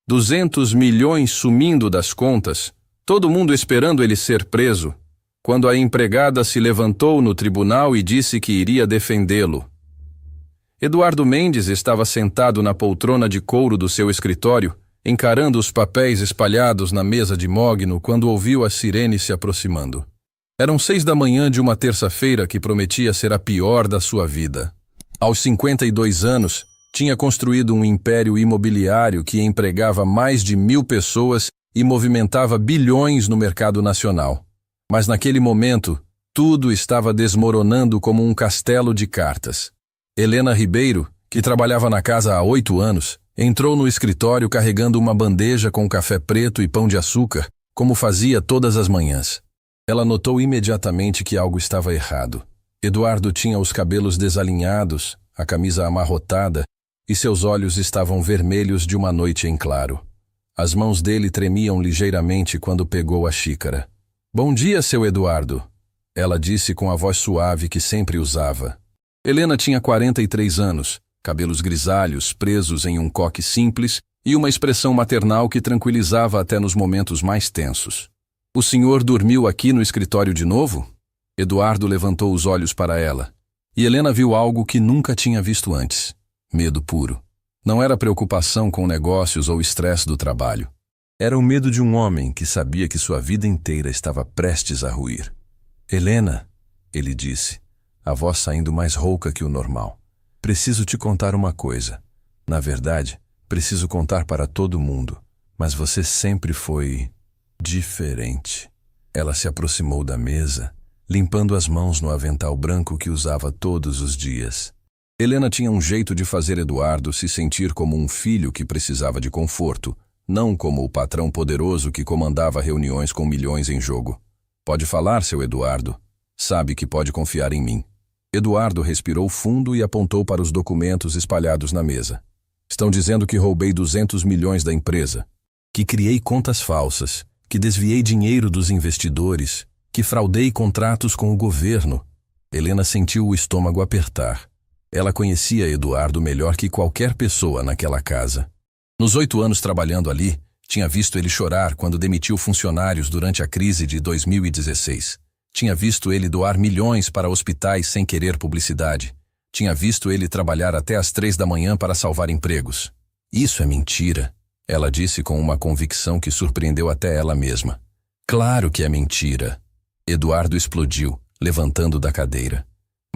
200 milhões sumindo das contas, todo mundo esperando ele ser preso, quando a empregada se levantou no tribunal e disse que iria defendê-lo. Eduardo Mendes estava sentado na poltrona de couro do seu escritório, encarando os papéis espalhados na mesa de mogno quando ouviu a sirene se aproximando. Eram 6 da manhã de uma terça-feira que prometia ser a pior da sua vida. Aos 52 anos, tinha construído um império imobiliário que empregava mais de 1.000 pessoas e movimentava bilhões no mercado nacional. Mas naquele momento, tudo estava desmoronando como um castelo de cartas. Helena Ribeiro, que trabalhava na casa há 8 anos, entrou no escritório carregando uma bandeja com café preto e pão de açúcar, como fazia todas as manhãs. Ela notou imediatamente que algo estava errado. Eduardo tinha os cabelos desalinhados, a camisa amarrotada, e seus olhos estavam vermelhos de uma noite em claro. As mãos dele tremiam ligeiramente quando pegou a xícara. "Bom dia, seu Eduardo", ela disse com a voz suave que sempre usava. Helena tinha 43 anos, cabelos grisalhos presos em um coque simples e uma expressão maternal que tranquilizava até nos momentos mais tensos. "O senhor dormiu aqui no escritório de novo?" Eduardo levantou os olhos para ela, e Helena viu algo que nunca tinha visto antes. Medo puro. Não era preocupação com negócios ou estresse do trabalho. Era o medo de um homem que sabia que sua vida inteira estava prestes a ruir. "Helena", ele disse, a voz saindo mais rouca que o normal. "Preciso te contar uma coisa. Na verdade, preciso contar para todo mundo. Mas você sempre foi diferente." Ela se aproximou da mesa, limpando as mãos no avental branco que usava todos os dias. Helena tinha um jeito de fazer Eduardo se sentir como um filho que precisava de conforto, não como o patrão poderoso que comandava reuniões com milhões em jogo. "Pode falar, seu Eduardo. Sabe que pode confiar em mim." Eduardo respirou fundo e apontou para os documentos espalhados na mesa. "Estão dizendo que roubei 200 milhões da empresa, que criei contas falsas, que desviei dinheiro dos investidores, que fraudei contratos com o governo." Helena sentiu o estômago apertar. Ela conhecia Eduardo melhor que qualquer pessoa naquela casa. Nos 8 anos trabalhando ali, tinha visto ele chorar quando demitiu funcionários durante a crise de 2016. Tinha visto ele doar milhões para hospitais sem querer publicidade. Tinha visto ele trabalhar até às 3 da manhã para salvar empregos. "Isso é mentira", ela disse com uma convicção que surpreendeu até ela mesma. "Claro que é mentira." Eduardo explodiu, levantando da cadeira.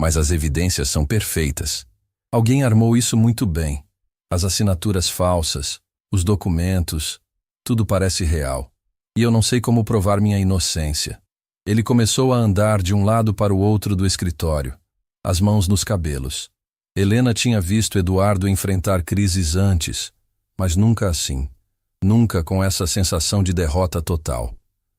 "Mas as evidências são perfeitas. Alguém armou isso muito bem. As assinaturas falsas, os documentos, tudo parece real. E eu não sei como provar minha inocência." Ele começou a andar de um lado para o outro do escritório, as mãos nos cabelos. Helena tinha visto Eduardo enfrentar crises antes, mas nunca assim. Nunca com essa sensação de derrota total.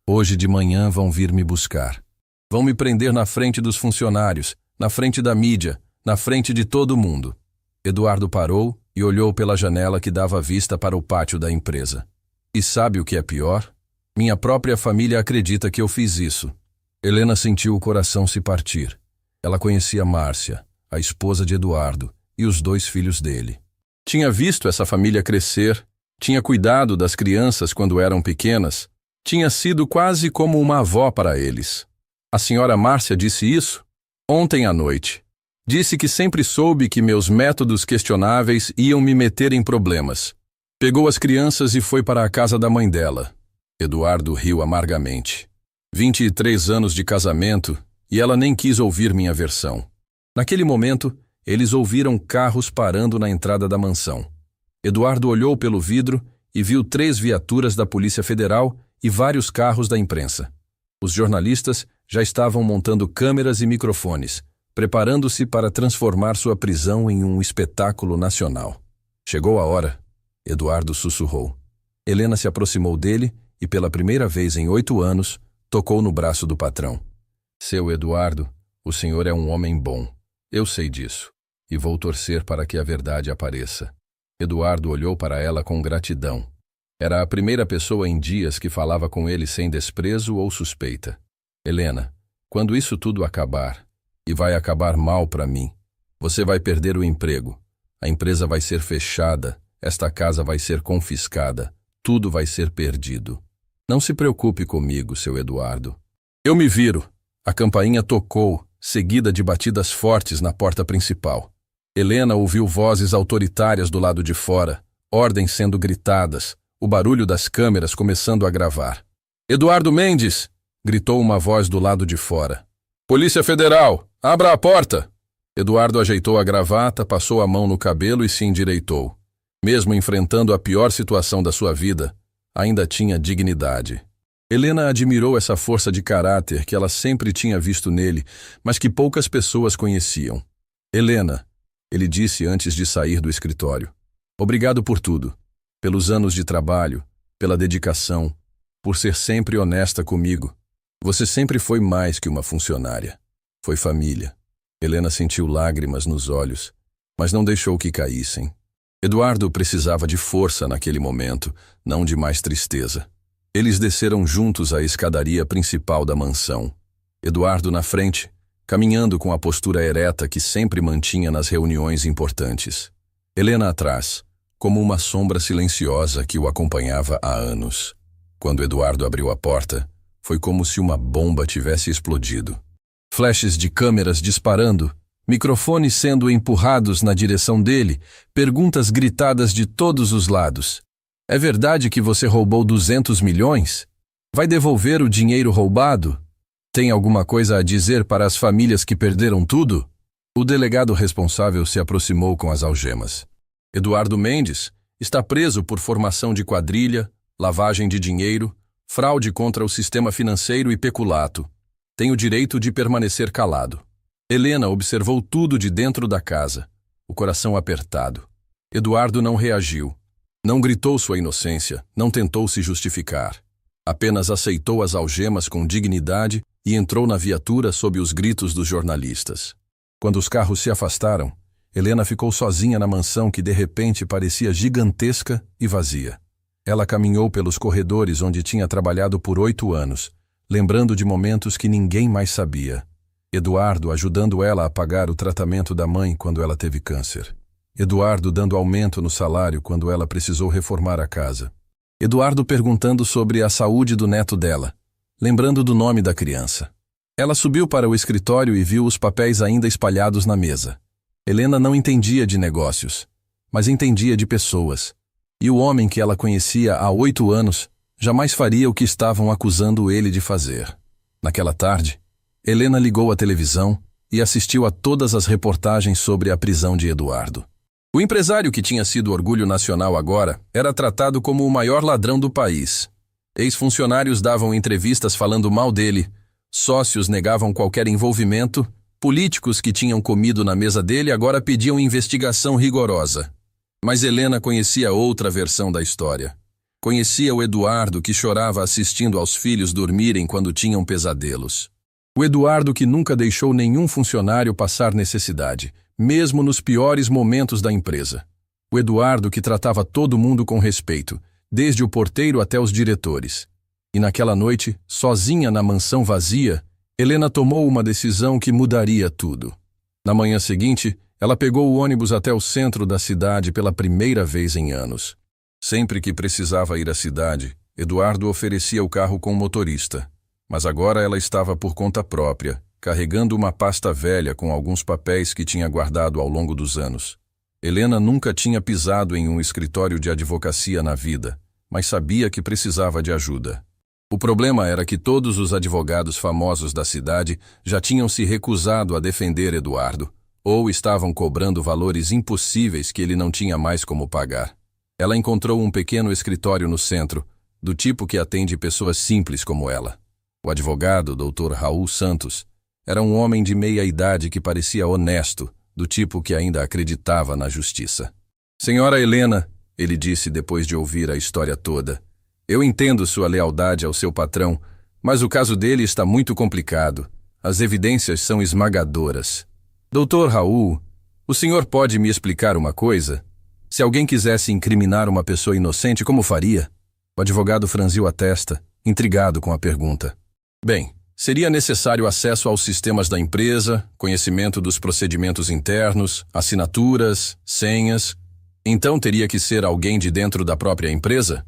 "Hoje de manhã vão vir me buscar. Vão me prender na frente dos funcionários, na frente da mídia, na frente de todo mundo." Eduardo parou e olhou pela janela que dava vista para o pátio da empresa. "E sabe o que é pior? Minha própria família acredita que eu fiz isso." Helena sentiu o coração se partir. Ela conhecia Márcia, a esposa de Eduardo, e os 2 filhos dele. Tinha visto essa família crescer, tinha cuidado das crianças quando eram pequenas, tinha sido quase como uma avó para eles. A senhora Márcia disse isso ontem à noite. Disse que sempre soube que meus métodos questionáveis iam me meter em problemas. Pegou as crianças e foi para a casa da mãe dela. Eduardo riu amargamente. 23 anos de casamento e ela nem quis ouvir minha versão. Naquele momento, eles ouviram carros parando na entrada da mansão. Eduardo olhou pelo vidro e viu 3 viaturas da Polícia Federal e vários carros da imprensa. Os jornalistas já estavam montando câmeras e microfones, preparando-se para transformar sua prisão em um espetáculo nacional. "Chegou a hora", Eduardo sussurrou. Helena se aproximou dele e pela primeira vez em 8 anos, tocou no braço do patrão. "Seu Eduardo, o senhor é um homem bom. Eu sei disso, e vou torcer para que a verdade apareça." Eduardo olhou para ela com gratidão. Era a primeira pessoa em dias que falava com ele sem desprezo ou suspeita. "Helena, quando isso tudo acabar, e vai acabar mal para mim, você vai perder o emprego, a empresa vai ser fechada, esta casa vai ser confiscada, tudo vai ser perdido. Não se preocupe comigo, seu Eduardo. Eu me viro. A campainha tocou, seguida de batidas fortes na porta principal. Helena ouviu vozes autoritárias do lado de fora, ordens sendo gritadas, o barulho das câmeras começando a gravar. Eduardo Mendes! Gritou uma voz do lado de fora. Polícia Federal! Abra a porta! Eduardo ajeitou a gravata, passou a mão no cabelo e se endireitou. Mesmo enfrentando a pior situação da sua vida, ainda tinha dignidade. Helena admirou essa força de caráter que ela sempre tinha visto nele, mas que poucas pessoas conheciam. Helena, ele disse antes de sair do escritório. Obrigado por tudo. Pelos anos de trabalho, pela dedicação, por ser sempre honesta comigo. Você sempre foi mais que uma funcionária. Foi família. Helena sentiu lágrimas nos olhos, mas não deixou que caíssem. Eduardo precisava de força naquele momento, não de mais tristeza. Eles desceram juntos a escadaria principal da mansão. Eduardo na frente, caminhando com a postura ereta que sempre mantinha nas reuniões importantes. Helena atrás, como uma sombra silenciosa que o acompanhava há anos. Quando Eduardo abriu a porta, foi como se uma bomba tivesse explodido. Flashes de câmeras disparando, microfones sendo empurrados na direção dele, perguntas gritadas de todos os lados. É verdade que você roubou 200 milhões? Vai devolver o dinheiro roubado? Tem alguma coisa a dizer para as famílias que perderam tudo? O delegado responsável se aproximou com as algemas. Eduardo Mendes está preso por formação de quadrilha, lavagem de dinheiro, fraude contra o sistema financeiro e peculato. Tem o direito de permanecer calado. Helena observou tudo de dentro da casa, o coração apertado. Eduardo não reagiu. Não gritou sua inocência, não tentou se justificar. Apenas aceitou as algemas com dignidade e entrou na viatura sob os gritos dos jornalistas. Quando os carros se afastaram, Helena ficou sozinha na mansão que de repente parecia gigantesca e vazia. Ela caminhou pelos corredores onde tinha trabalhado por 8 anos, lembrando de momentos que ninguém mais sabia. Eduardo ajudando ela a pagar o tratamento da mãe quando ela teve câncer. Eduardo dando aumento no salário quando ela precisou reformar a casa. Eduardo perguntando sobre a saúde do neto dela, lembrando do nome da criança. Ela subiu para o escritório e viu os papéis ainda espalhados na mesa. Helena não entendia de negócios, mas entendia de pessoas. E o homem que ela conhecia há 8 anos jamais faria o que estavam acusando ele de fazer. Naquela tarde, Helena ligou a televisão e assistiu a todas as reportagens sobre a prisão de Eduardo. O empresário que tinha sido orgulho nacional agora era tratado como o maior ladrão do país. Ex-funcionários davam entrevistas falando mal dele, sócios negavam qualquer envolvimento, políticos que tinham comido na mesa dele agora pediam investigação rigorosa. Mas Helena conhecia outra versão da história. Conhecia o Eduardo que chorava assistindo aos filhos dormirem quando tinham pesadelos. O Eduardo que nunca deixou nenhum funcionário passar necessidade, mesmo nos piores momentos da empresa. O Eduardo que tratava todo mundo com respeito, desde o porteiro até os diretores. E naquela noite, sozinha na mansão vazia, Helena tomou uma decisão que mudaria tudo. Na manhã seguinte, ela pegou o ônibus até o centro da cidade pela primeira vez em anos. Sempre que precisava ir à cidade, Eduardo oferecia o carro com o motorista. Mas agora ela estava por conta própria, carregando uma pasta velha com alguns papéis que tinha guardado ao longo dos anos. Helena nunca tinha pisado em um escritório de advocacia na vida, mas sabia que precisava de ajuda. O problema era que todos os advogados famosos da cidade já tinham se recusado a defender Eduardo, ou estavam cobrando valores impossíveis que ele não tinha mais como pagar. Ela encontrou um pequeno escritório no centro, do tipo que atende pessoas simples como ela. O advogado, Dr. Raul Santos, era um homem de meia idade que parecia honesto, do tipo que ainda acreditava na justiça. Senhora Helena, ele disse depois de ouvir a história toda, eu entendo sua lealdade ao seu patrão, mas o caso dele está muito complicado. As evidências são esmagadoras. Dr. Raul, o senhor pode me explicar uma coisa? Se alguém quisesse incriminar uma pessoa inocente, como faria? O advogado franziu a testa, intrigado com a pergunta. Bem, seria necessário acesso aos sistemas da empresa, conhecimento dos procedimentos internos, assinaturas, senhas. Então teria que ser alguém de dentro da própria empresa?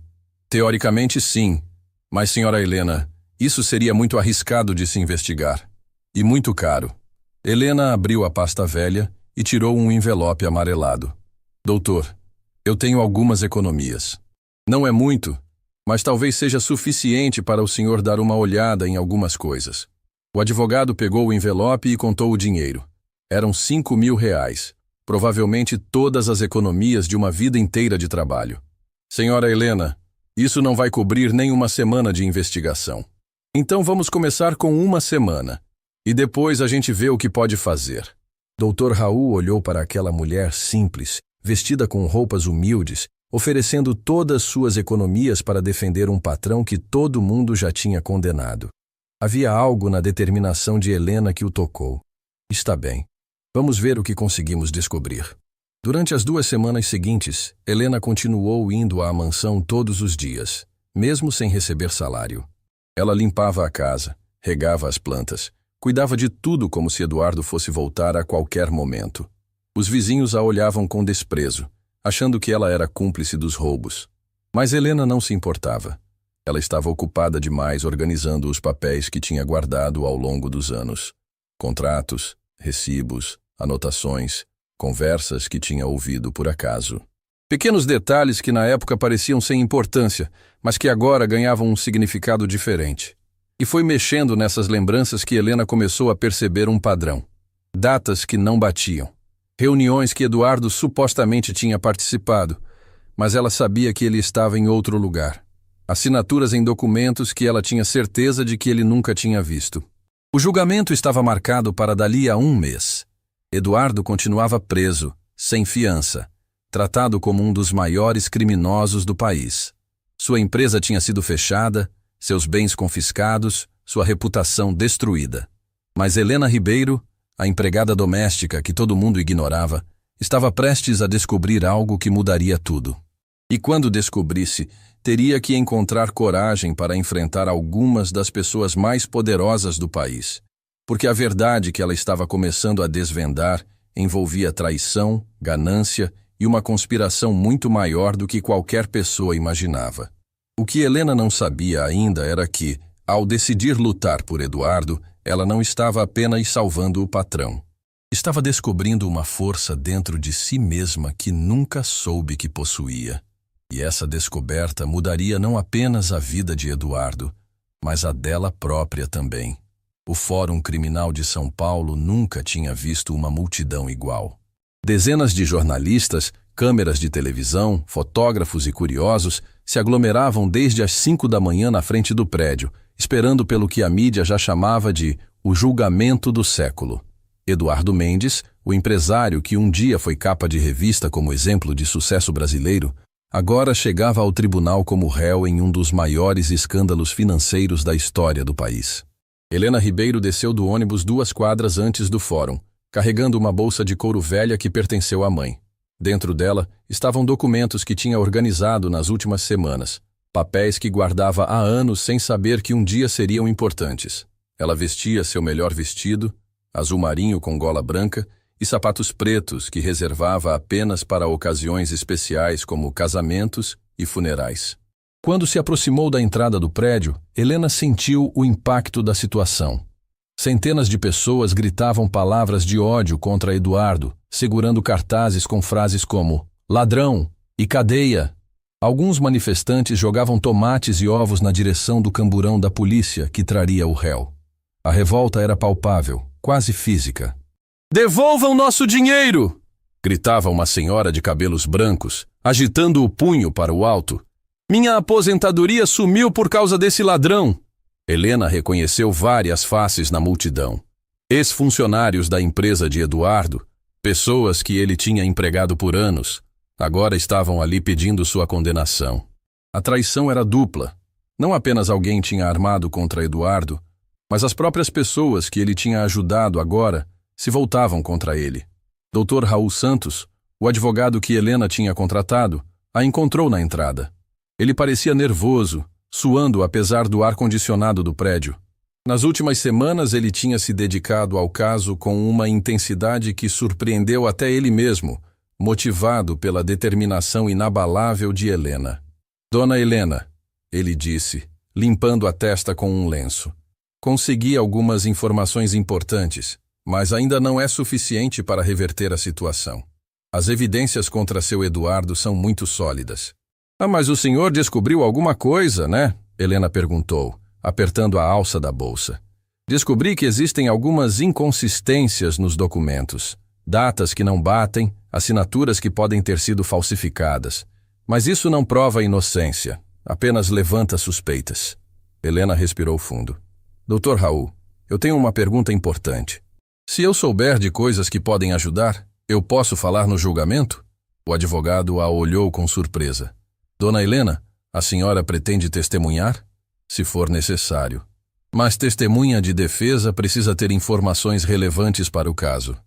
Teoricamente, sim. Mas, senhora Helena, isso seria muito arriscado de se investigar. E muito caro. Helena abriu a pasta velha e tirou um envelope amarelado. Doutor, eu tenho algumas economias. Não é muito, mas talvez seja suficiente para o senhor dar uma olhada em algumas coisas. O advogado pegou o envelope e contou o dinheiro. Eram 5.000 reais, provavelmente todas as economias de uma vida inteira de trabalho. Senhora Helena, isso não vai cobrir nem uma semana de investigação. Então vamos começar com uma semana, e depois a gente vê o que pode fazer. Dr. Raul olhou para aquela mulher simples, vestida com roupas humildes, oferecendo todas suas economias para defender um patrão que todo mundo já tinha condenado. Havia algo na determinação de Helena que o tocou. Está bem. Vamos ver o que conseguimos descobrir. Durante as 2 semanas seguintes, Helena continuou indo à mansão todos os dias, mesmo sem receber salário. Ela limpava a casa, regava as plantas, cuidava de tudo como se Eduardo fosse voltar a qualquer momento. Os vizinhos a olhavam com desprezo, achando que ela era cúmplice dos roubos. Mas Helena não se importava. Ela estava ocupada demais organizando os papéis que tinha guardado ao longo dos anos. Contratos, recibos, anotações, conversas que tinha ouvido por acaso. Pequenos detalhes que na época pareciam sem importância, mas que agora ganhavam um significado diferente. E foi mexendo nessas lembranças que Helena começou a perceber um padrão. Datas que não batiam. Reuniões que Eduardo supostamente tinha participado, mas ela sabia que ele estava em outro lugar. Assinaturas em documentos que ela tinha certeza de que ele nunca tinha visto. O julgamento estava marcado para dali a 1 mês. Eduardo continuava preso, sem fiança, tratado como um dos maiores criminosos do país. Sua empresa tinha sido fechada, seus bens confiscados, sua reputação destruída. Mas Helena Ribeiro, a empregada doméstica que todo mundo ignorava, estava prestes a descobrir algo que mudaria tudo. E quando descobrisse, teria que encontrar coragem para enfrentar algumas das pessoas mais poderosas do país. Porque a verdade que ela estava começando a desvendar envolvia traição, ganância e uma conspiração muito maior do que qualquer pessoa imaginava. O que Helena não sabia ainda era que, ao decidir lutar por Eduardo, ela não estava apenas salvando o patrão. Estava descobrindo uma força dentro de si mesma que nunca soube que possuía. E essa descoberta mudaria não apenas a vida de Eduardo, mas a dela própria também. O Fórum Criminal de São Paulo nunca tinha visto uma multidão igual. Dezenas de jornalistas, câmeras de televisão, fotógrafos e curiosos se aglomeravam desde as 5 da manhã na frente do prédio, esperando pelo que a mídia já chamava de o julgamento do século. Eduardo Mendes, o empresário que um dia foi capa de revista como exemplo de sucesso brasileiro, agora chegava ao tribunal como réu em um dos maiores escândalos financeiros da história do país. Helena Ribeiro desceu do ônibus 2 quadras antes do fórum, carregando uma bolsa de couro velha que pertenceu à mãe. Dentro dela estavam documentos que tinha organizado nas últimas semanas, papéis que guardava há anos sem saber que um dia seriam importantes. Ela vestia seu melhor vestido, azul marinho com gola branca, e sapatos pretos que reservava apenas para ocasiões especiais como casamentos e funerais. Quando se aproximou da entrada do prédio, Helena sentiu o impacto da situação. Centenas de pessoas gritavam palavras de ódio contra Eduardo, segurando cartazes com frases como "ladrão" e "cadeia". Alguns manifestantes jogavam tomates e ovos na direção do camburão da polícia que traria o réu. A revolta era palpável, quase física. "Devolvam nosso dinheiro!" gritava uma senhora de cabelos brancos, agitando o punho para o alto. "Minha aposentadoria sumiu por causa desse ladrão!" Helena reconheceu várias faces na multidão. Ex-funcionários da empresa de Eduardo, pessoas que ele tinha empregado por anos, agora estavam ali pedindo sua condenação. A traição era dupla. Não apenas alguém tinha armado contra Eduardo, mas as próprias pessoas que ele tinha ajudado agora se voltavam contra ele. Dr. Raul Santos, o advogado que Helena tinha contratado, a encontrou na entrada. Ele parecia nervoso, suando apesar do ar-condicionado do prédio. Nas últimas semanas ele tinha se dedicado ao caso com uma intensidade que surpreendeu até ele mesmo, motivado pela determinação inabalável de Helena. "Dona Helena, ele disse, limpando a testa com um lenço. Consegui algumas informações importantes, mas ainda não é suficiente para reverter a situação. As evidências contra seu Eduardo são muito sólidas. Ah, mas o senhor descobriu alguma coisa, né? Helena perguntou, apertando a alça da bolsa. Descobri que existem algumas inconsistências nos documentos. Datas que não batem, assinaturas que podem ter sido falsificadas. Mas isso não prova a inocência, apenas levanta suspeitas. Helena respirou fundo. Dr. Raul, eu tenho uma pergunta importante. Se eu souber de coisas que podem ajudar, eu posso falar no julgamento? O advogado a olhou com surpresa. Dona Helena, a senhora pretende testemunhar? Se for necessário. Mas testemunha de defesa precisa ter informações relevantes para o caso.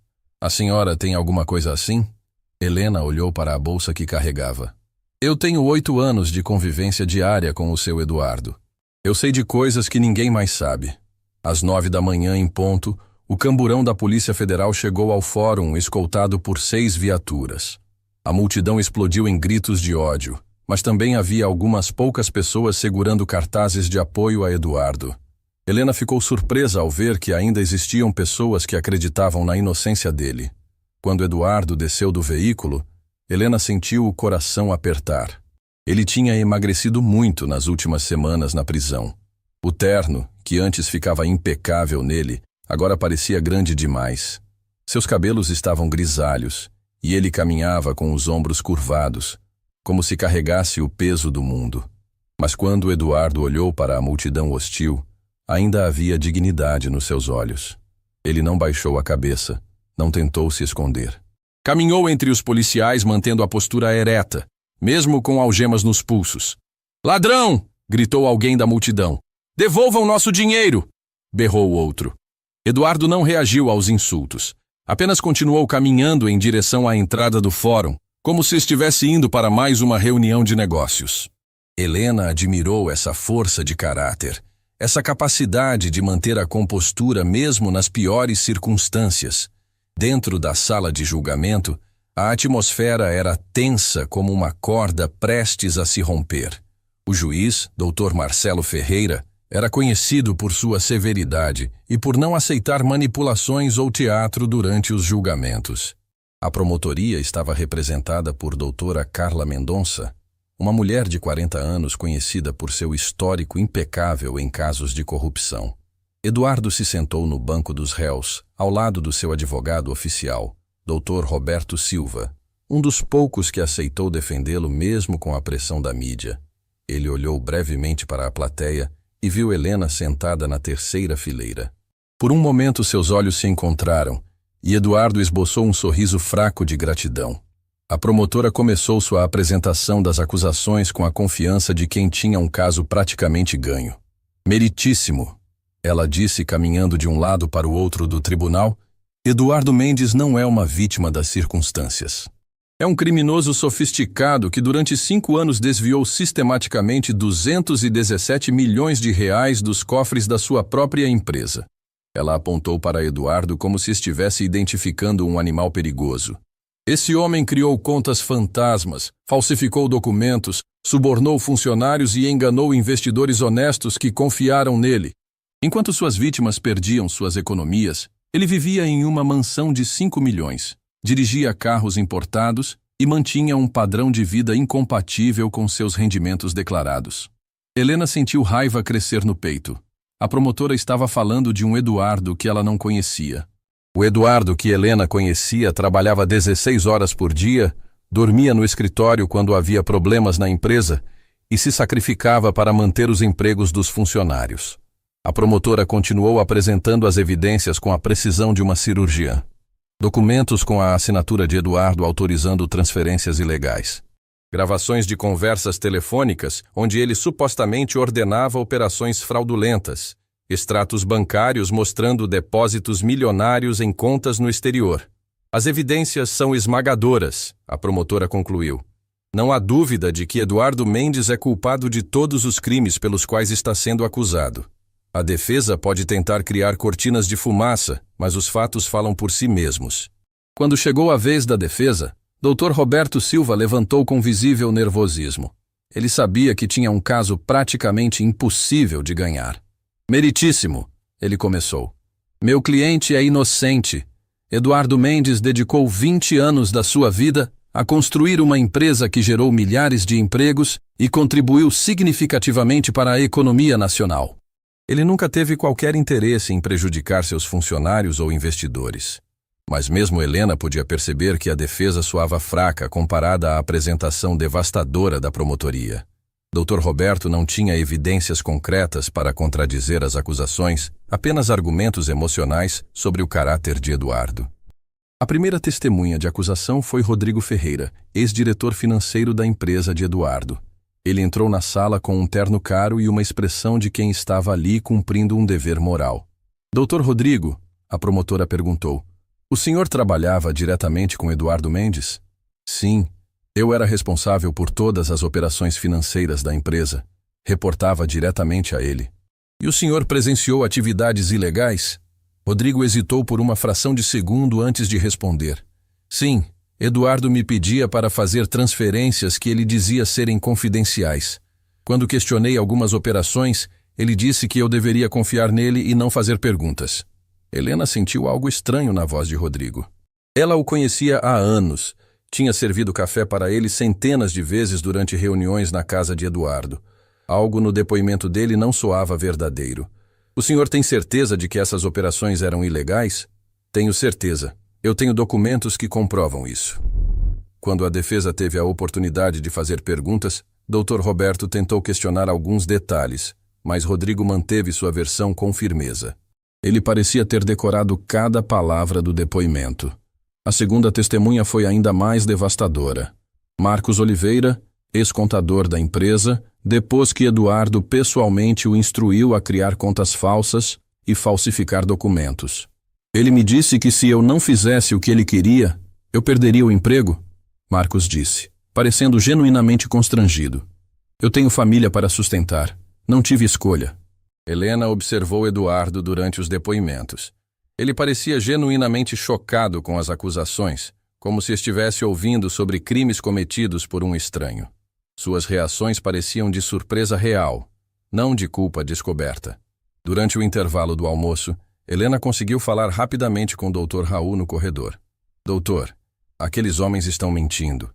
A senhora tem alguma coisa assim? Helena olhou para a bolsa que carregava. Eu tenho 8 anos de convivência diária com o seu Eduardo. Eu sei de coisas que ninguém mais sabe. Às 9 da manhã em ponto, o camburão da Polícia Federal chegou ao fórum escoltado por 6 viaturas. A multidão explodiu em gritos de ódio, mas também havia algumas poucas pessoas segurando cartazes de apoio a Eduardo. Helena ficou surpresa ao ver que ainda existiam pessoas que acreditavam na inocência dele. Quando Eduardo desceu do veículo, Helena sentiu o coração apertar. Ele tinha emagrecido muito nas últimas semanas na prisão. O terno, que antes ficava impecável nele, agora parecia grande demais. Seus cabelos estavam grisalhos, e ele caminhava com os ombros curvados, como se carregasse o peso do mundo. Mas quando Eduardo olhou para a multidão hostil, ainda havia dignidade nos seus olhos. Ele não baixou a cabeça, não tentou se esconder. Caminhou entre os policiais mantendo a postura ereta, mesmo com algemas nos pulsos. "Ladrão!" gritou alguém da multidão. "Devolvam nosso dinheiro!" berrou o outro. Eduardo não reagiu aos insultos. Apenas continuou caminhando em direção à entrada do fórum, como se estivesse indo para mais uma reunião de negócios. Helena admirou essa força de caráter, essa capacidade de manter a compostura mesmo nas piores circunstâncias. Dentro da sala de julgamento, a atmosfera era tensa como uma corda prestes a se romper. O juiz, Dr. Marcelo Ferreira, era conhecido por sua severidade e por não aceitar manipulações ou teatro durante os julgamentos. A promotoria estava representada por doutora Carla Mendonça, uma mulher de 40 anos conhecida por seu histórico impecável em casos de corrupção. Eduardo se sentou no banco dos réus, ao lado do seu advogado oficial, Dr. Roberto Silva, um dos poucos que aceitou defendê-lo mesmo com a pressão da mídia. Ele olhou brevemente para a plateia e viu Helena sentada na terceira fileira. Por um momento seus olhos se encontraram, e Eduardo esboçou um sorriso fraco de gratidão. A promotora começou sua apresentação das acusações com a confiança de quem tinha um caso praticamente ganho. "Meritíssimo", ela disse caminhando de um lado para o outro do tribunal, "Eduardo Mendes não é uma vítima das circunstâncias. É um criminoso sofisticado que durante 5 anos desviou sistematicamente 217 milhões de reais dos cofres da sua própria empresa." Ela apontou para Eduardo como se estivesse identificando um animal perigoso. "Esse homem criou contas fantasmas, falsificou documentos, subornou funcionários e enganou investidores honestos que confiaram nele. Enquanto suas vítimas perdiam suas economias, ele vivia em uma mansão de 5 milhões, dirigia carros importados e mantinha um padrão de vida incompatível com seus rendimentos declarados." Helena sentiu raiva crescer no peito. A promotora estava falando de um Eduardo que ela não conhecia. O Eduardo que Helena conhecia trabalhava 16 horas por dia, dormia no escritório quando havia problemas na empresa e se sacrificava para manter os empregos dos funcionários. A promotora continuou apresentando as evidências com a precisão de uma cirurgiã. Documentos com a assinatura de Eduardo autorizando transferências ilegais. Gravações de conversas telefônicas onde ele supostamente ordenava operações fraudulentas. Extratos bancários mostrando depósitos milionários em contas no exterior. "As evidências são esmagadoras", a promotora concluiu. "Não há dúvida de que Eduardo Mendes é culpado de todos os crimes pelos quais está sendo acusado. A defesa pode tentar criar cortinas de fumaça, mas os fatos falam por si mesmos." Quando chegou a vez da defesa, Dr. Roberto Silva levantou com visível nervosismo. Ele sabia que tinha um caso praticamente impossível de ganhar. Meritíssimo, ele começou. Meu cliente é inocente. Eduardo Mendes dedicou 20 anos da sua vida a construir uma empresa que gerou milhares de empregos e contribuiu significativamente para a economia nacional. Ele nunca teve qualquer interesse em prejudicar seus funcionários ou investidores. Mas mesmo Helena podia perceber que a defesa soava fraca comparada à apresentação devastadora da promotoria. Dr. Roberto não tinha evidências concretas para contradizer as acusações, apenas argumentos emocionais sobre o caráter de Eduardo. A primeira testemunha de acusação foi Rodrigo Ferreira, ex-diretor financeiro da empresa de Eduardo. Ele entrou na sala com um terno caro e uma expressão de quem estava ali cumprindo um dever moral. Doutor Rodrigo, a promotora perguntou, o senhor trabalhava diretamente com Eduardo Mendes? Sim, eu era responsável por todas as operações financeiras da empresa. Reportava diretamente a ele. E o senhor presenciou atividades ilegais? Rodrigo hesitou por uma fração de segundo antes de responder. Sim, Eduardo me pedia para fazer transferências que ele dizia serem confidenciais. Quando questionei algumas operações, ele disse que eu deveria confiar nele e não fazer perguntas. Helena sentiu algo estranho na voz de Rodrigo. Ela o conhecia há anos. Tinha servido café para ele centenas de vezes durante reuniões na casa de Eduardo. Algo no depoimento dele não soava verdadeiro. O senhor tem certeza de que essas operações eram ilegais? Tenho certeza. Eu tenho documentos que comprovam isso. Quando a defesa teve a oportunidade de fazer perguntas, Dr. Roberto tentou questionar alguns detalhes, mas Rodrigo manteve sua versão com firmeza. Ele parecia ter decorado cada palavra do depoimento. A segunda testemunha foi ainda mais devastadora. Marcos Oliveira, ex-contador da empresa, depôs que Eduardo pessoalmente o instruiu a criar contas falsas e falsificar documentos. Ele me disse que se eu não fizesse o que ele queria, eu perderia o emprego, Marcos disse, parecendo genuinamente constrangido. Eu tenho família para sustentar. Não tive escolha. Helena observou Eduardo durante os depoimentos. Ele parecia genuinamente chocado com as acusações, como se estivesse ouvindo sobre crimes cometidos por um estranho. Suas reações pareciam de surpresa real, não de culpa descoberta. Durante o intervalo do almoço, Helena conseguiu falar rapidamente com o Dr. Raul no corredor. Doutor, aqueles homens estão mentindo,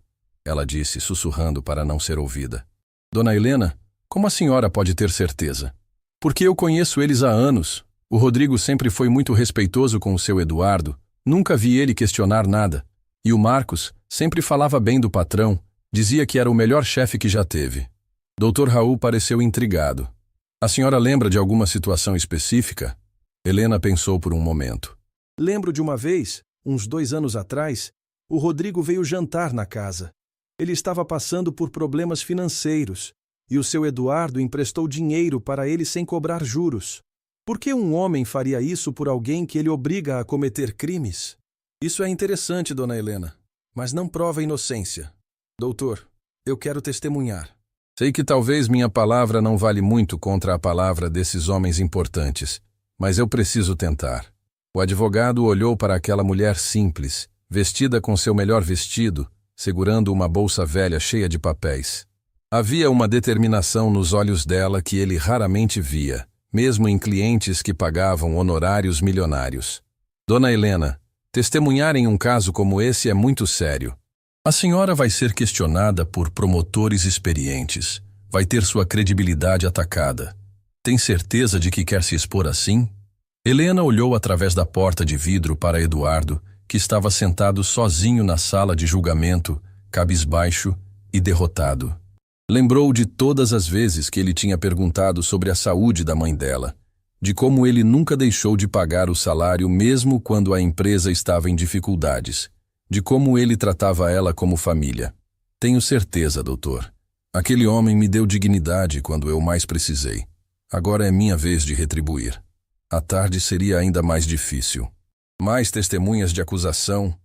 ela disse, sussurrando para não ser ouvida. Dona Helena, como a senhora pode ter certeza? Porque eu conheço eles há anos. O Rodrigo sempre foi muito respeitoso com o seu Eduardo, nunca vi ele questionar nada. E o Marcos sempre falava bem do patrão, dizia que era o melhor chefe que já teve. Dr. Raul pareceu intrigado. A senhora lembra de alguma situação específica? Helena pensou por um momento. Lembro de uma vez, uns 2 anos atrás, o Rodrigo veio jantar na casa. Ele estava passando por problemas financeiros. E o seu Eduardo emprestou dinheiro para ele sem cobrar juros. Por que um homem faria isso por alguém que ele obriga a cometer crimes? Isso é interessante, dona Helena, mas não prova inocência. Doutor, eu quero testemunhar. Sei que talvez minha palavra não vale muito contra a palavra desses homens importantes, mas eu preciso tentar. O advogado olhou para aquela mulher simples, vestida com seu melhor vestido, segurando uma bolsa velha cheia de papéis. Havia uma determinação nos olhos dela que ele raramente via, mesmo em clientes que pagavam honorários milionários. Dona Helena, testemunhar em um caso como esse é muito sério. A senhora vai ser questionada por promotores experientes. Vai ter sua credibilidade atacada. Tem certeza de que quer se expor assim? Helena olhou através da porta de vidro para Eduardo, que estava sentado sozinho na sala de julgamento, cabisbaixo e derrotado. Lembrou de todas as vezes que ele tinha perguntado sobre a saúde da mãe dela, de como ele nunca deixou de pagar o salário mesmo quando a empresa estava em dificuldades, de como ele tratava ela como família. Tenho certeza, doutor. Aquele homem me deu dignidade quando eu mais precisei. Agora é minha vez de retribuir. A tarde seria ainda mais difícil. Mais testemunhas de acusação,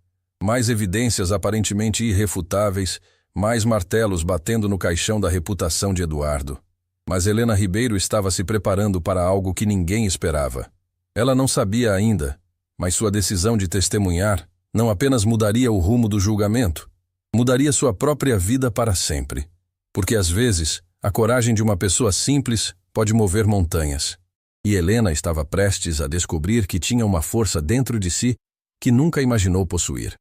mais evidências aparentemente irrefutáveis, mais martelos batendo no caixão da reputação de Eduardo. Mas Helena Ribeiro estava se preparando para algo que ninguém esperava. Ela não sabia ainda, mas sua decisão de testemunhar não apenas mudaria o rumo do julgamento, mudaria sua própria vida para sempre. Porque às vezes, a coragem de uma pessoa simples pode mover montanhas. E Helena estava prestes a descobrir que tinha uma força dentro de si que nunca imaginou possuir.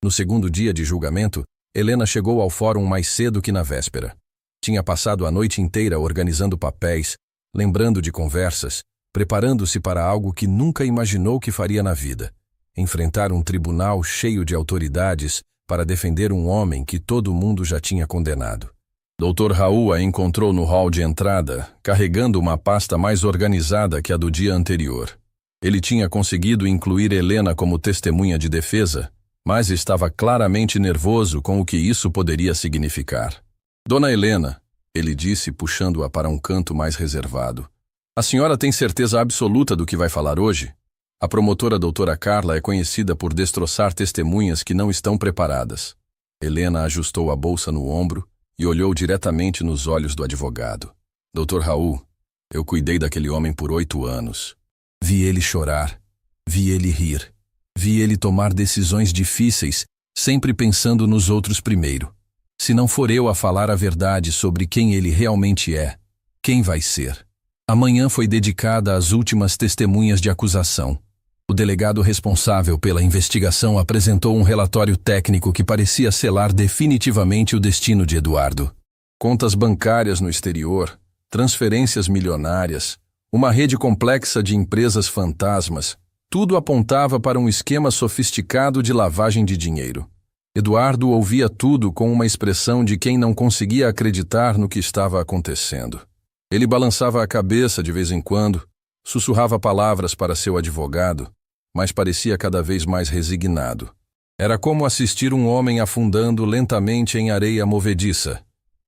No segundo dia de julgamento, Helena chegou ao fórum mais cedo que na véspera. Tinha passado a noite inteira organizando papéis, lembrando de conversas, preparando-se para algo que nunca imaginou que faria na vida: enfrentar um tribunal cheio de autoridades para defender um homem que todo mundo já tinha condenado. Dr. Raul a encontrou no hall de entrada, carregando uma pasta mais organizada que a do dia anterior. Ele tinha conseguido incluir Helena como testemunha de defesa, mas estava claramente nervoso com o que isso poderia significar. Dona Helena, ele disse, puxando-a para um canto mais reservado, a senhora tem certeza absoluta do que vai falar hoje? A promotora doutora Carla é conhecida por destroçar testemunhas que não estão preparadas. Helena ajustou a bolsa no ombro e olhou diretamente nos olhos do advogado. Dr. Raul, eu cuidei daquele homem por 8 anos. Vi ele chorar, vi ele rir, vi ele tomar decisões difíceis, sempre pensando nos outros primeiro. Se não for eu a falar a verdade sobre quem ele realmente é, quem vai ser? A manhã foi dedicada às últimas testemunhas de acusação. O delegado responsável pela investigação apresentou um relatório técnico que parecia selar definitivamente o destino de Eduardo. Contas bancárias no exterior, transferências milionárias, uma rede complexa de empresas fantasmas, tudo apontava para um esquema sofisticado de lavagem de dinheiro. Eduardo ouvia tudo com uma expressão de quem não conseguia acreditar no que estava acontecendo. Ele balançava a cabeça de vez em quando, sussurrava palavras para seu advogado, mas parecia cada vez mais resignado. Era como assistir um homem afundando lentamente em areia movediça.